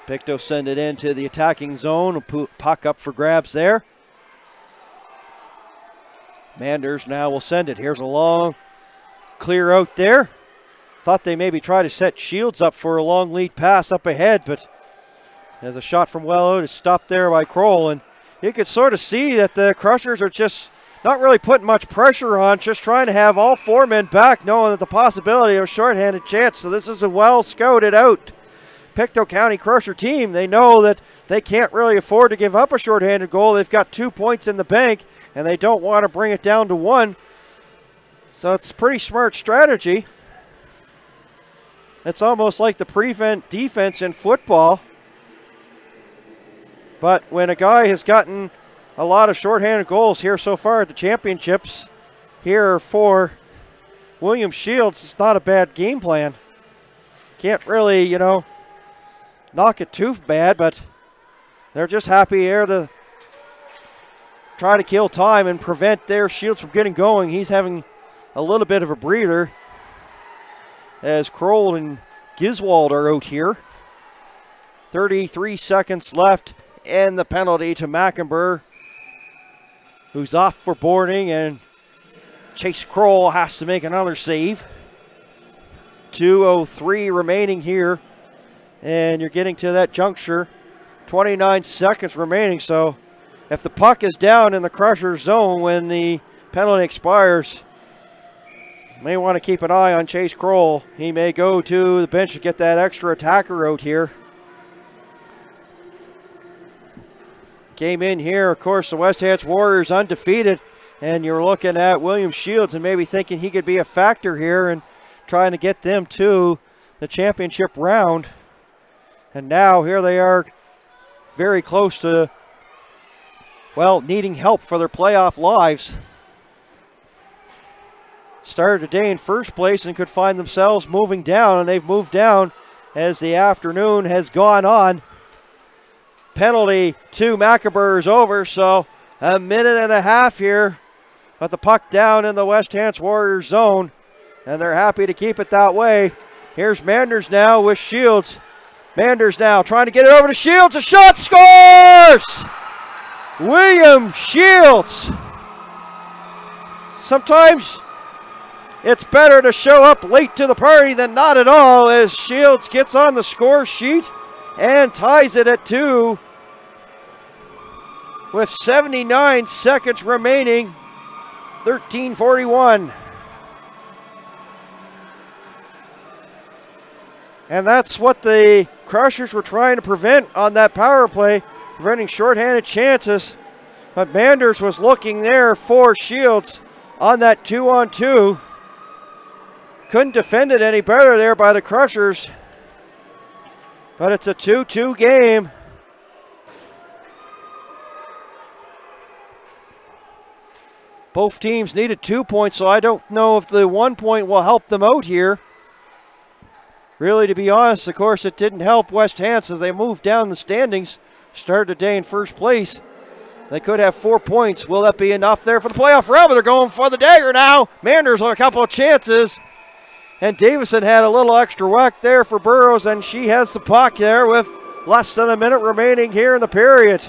Pictou send it into the attacking zone, puck up for grabs there. Manders now will send it. Here's a long clear out there. Thought they maybe try to set Shields up for a long lead pass up ahead, but there's a shot from well out. It's stopped there by Kroll, and you could sort of see that the Crushers are just not really putting much pressure on, just trying to have all 4 men back, knowing that the possibility of a shorthanded chance. So this is a well scouted out Pictou County Crusher team. They know that they can't really afford to give up a shorthanded goal. They've got 2 points in the bank, and they don't want to bring it down to 1. So it's a pretty smart strategy. It's almost like the prevent defense in football. But when a guy has gotten a lot of shorthanded goals here so far at the championships, here for William Shields, it's not a bad game plan. Can't really, you know, knock it too bad, but they're just happy here to try to kill time and prevent their Shields from getting going. He's having a little bit of a breather as Kroll and Giswald are out here. 33 seconds left, and the penalty to Mackenber, who's off for boarding, and Chase Kroll has to make another save. 2:03 remaining here, and you're getting to that juncture. 29 seconds remaining, so if the puck is down in the Crusher zone when the penalty expires, may want to keep an eye on Chase Kroll. He may go to the bench to get that extra attacker out here. Came in here, of course, the West Hants Warriors undefeated, and you're looking at William Shields and maybe thinking he could be a factor here and trying to get them to the championship round. And now here they are, very close to, well, needing help for their playoff lives. Started today in first place and could find themselves moving down, and they've moved down as the afternoon has gone on. Penalty to Mackenber is over, so a minute and a half here, but the puck down in the West Hants Warriors zone, and they're happy to keep it that way. Here's Manders now with Shields. Manders now trying to get it over to Shields. A shot, scores! William Shields. Sometimes it's better to show up late to the party than not at all, as Shields gets on the score sheet and ties it at 2 with 79 seconds remaining. 13:41. And that's what the Crushers were trying to prevent on that power play, preventing shorthanded chances. But Manders was looking there for Shields on that 2-on-2. Couldn't defend it any better there by the Crushers. But it's a 2-2 game. Both teams needed 2 points, so I don't know if the 1 point will help them out here. Really, to be honest, of course, it didn't help West Hants as they moved down the standings. Started the day in first place. They could have 4 points. Will that be enough there for the playoff round? But they're going for the dagger now. Manders on a couple of chances. And Davison had a little extra whack there for Burrows, and she has the puck there with less than a minute remaining here in the period.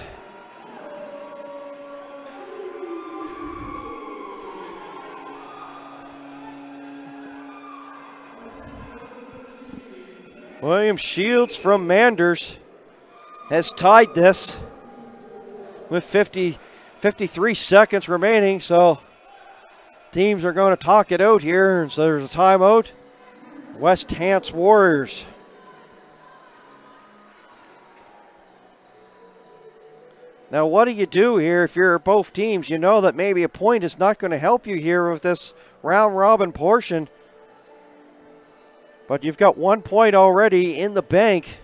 William Shields from Manders has tied this with 53 seconds remaining, so teams are going to talk it out here. And so there's a timeout. West Hants Warriors. Now, what do you do here if you're both teams? You know that maybe a point is not going to help you here with this round-robin portion. But you've got 1 point already in the bank.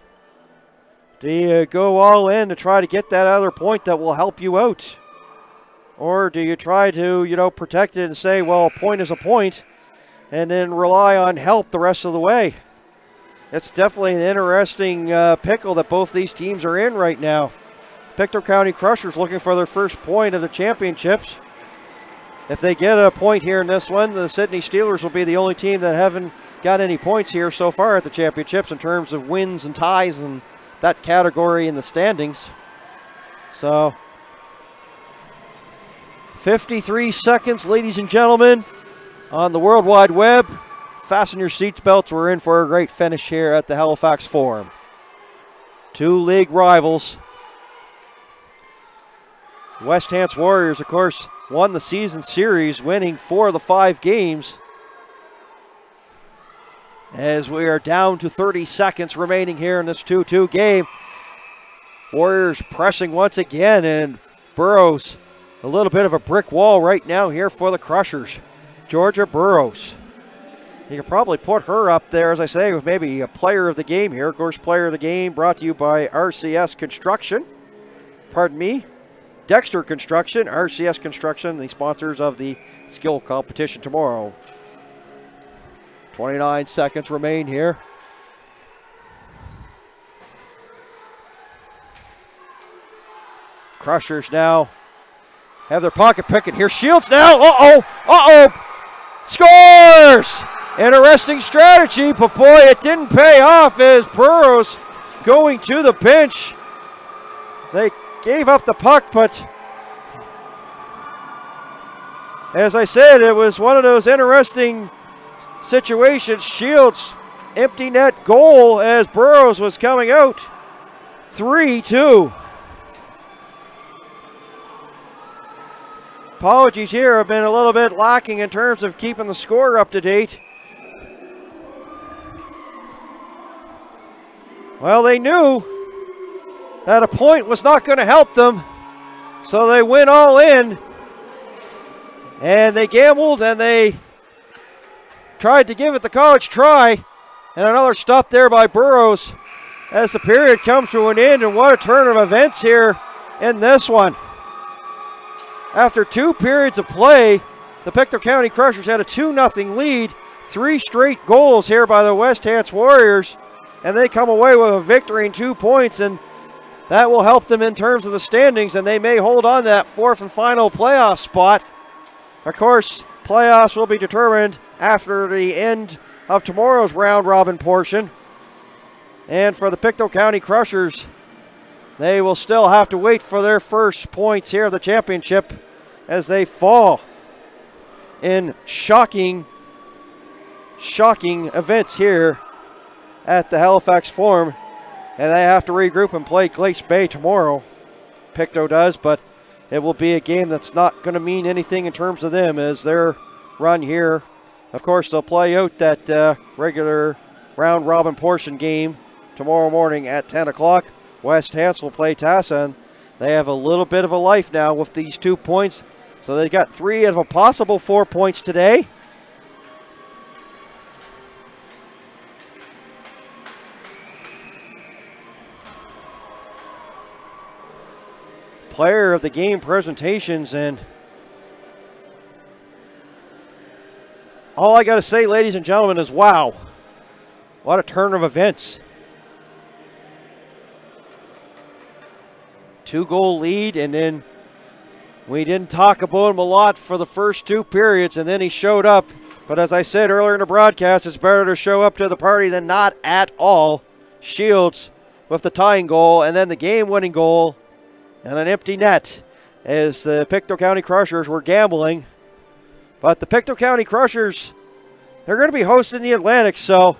Do you go all in to try to get that other point that will help you out? Or do you try to, protect it and say, well, a point is a point, and then rely on help the rest of the way? It's definitely an interesting pickle that both these teams are in right now. Pictou County Crushers looking for their first point of the championships. If they get a point here in this one, the Sydney Steelers will be the only team that haven't got any points here so far at the championships in terms of wins and ties and that category in the standings. So 53 seconds, ladies and gentlemen, on the World Wide Web. Fasten your seats belts. We're in for a great finish here at the Halifax Forum. Two league rivals. West Hants Warriors, of course, won the season series, winning 4 of the 5 games. As we are down to 30 seconds remaining here in this 2-2 game. Warriors pressing once again, and Burrows a little bit of a brick wall right now here for the Crushers. Georgia Burrows. You can probably put her up there, as I say, with maybe a player of the game here. Of course, player of the game brought to you by RCS Construction. Pardon me. Dexter Construction, RCS Construction, the sponsors of the skill competition tomorrow. 29 seconds remain here. Crushers now have their pocket picking here. Shields now. Scores! Interesting strategy, but boy, it didn't pay off as Burrows going to the bench. They gave up the puck, but as I said, it was one of those interesting situations. Shields, empty net goal as Burrows was coming out. 3-2. Apologies here have been a little bit lacking in terms of keeping the score up to date. Well, they knew that a point was not going to help them, so they went all in, and they gambled, and they tried to give it the college try, and another stop there by Burrows as the period comes to an end, and what a turn of events here in this one. After 2 periods of play, the Pictou County Crushers had a 2-0 lead, 3 straight goals here by the West Hants Warriors, and they come away with a victory and 2 points, and that will help them in terms of the standings, and they may hold on to that 4th and final playoff spot. Of course, playoffs will be determined after the end of tomorrow's round robin portion. And for the Pictou County Crushers, they will still have to wait for their first points here of the championship as they fall in shocking events here at the Halifax Forum. And they have to regroup and play Glace Bay tomorrow. Pictou does, but it will be a game that's not going to mean anything in terms of them as their run here. Of course, they'll play out that regular round robin portion game tomorrow morning at 10 o'clock. West Hants will play Tassa, and they have a little bit of a life now with these 2 points. So they got 3 out of a possible 4 points today. Player of the game presentations, and all I got to say, ladies and gentlemen, is wow. What a turn of events. 2-goal lead, and then we didn't talk about him a lot for the first 2 periods, and then he showed up. But as I said earlier in the broadcast, it's better to show up to the party than not at all. Shields with the tying goal, and then the game-winning goal, and an empty net as the Pictou County Crushers were gambling. But the Pictou County Crushers, they're going to be hosting the Atlantics, so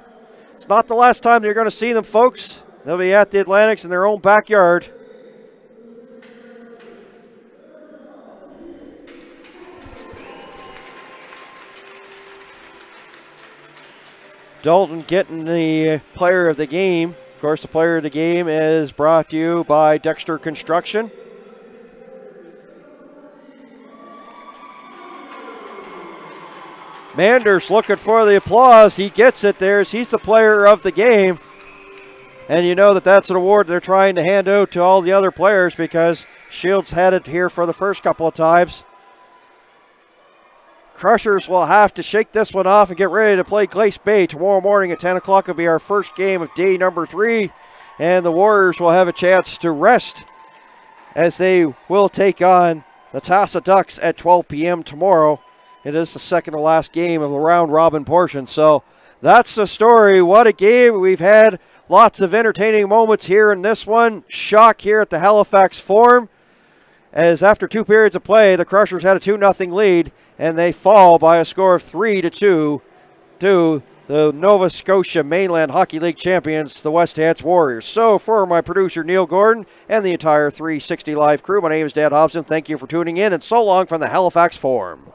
it's not the last time you're going to see them, folks. They'll be at the Atlantics in their own backyard. Dalton getting the player of the game. Of course, the player of the game is brought to you by Dexter Construction. Manders looking for the applause. He gets it there as he's the player of the game. And you know that that's an award they're trying to hand out to all the other players because Shields had it here for the first couple of times. Crushers will have to shake this one off and get ready to play Glace Bay tomorrow morning at 10 o'clock. Will be our first game of day number 3. And the Warriors will have a chance to rest as they will take on the Tassa Ducks at 12 p.m. tomorrow. It is the second to last game of the round robin portion. So that's the story. What a game. We've had lots of entertaining moments here in this one. Shock here at the Halifax Forum, as after 2 periods of play, the Crushers had a 2-0 lead, and they fall by a score of 3-2 to the Nova Scotia Mainland Hockey League champions, the West Hants Warriors. So for my producer Neil Gordon and the entire 360 Live crew, my name is Dan Hobson. Thank you for tuning in, and so long from the Halifax Forum.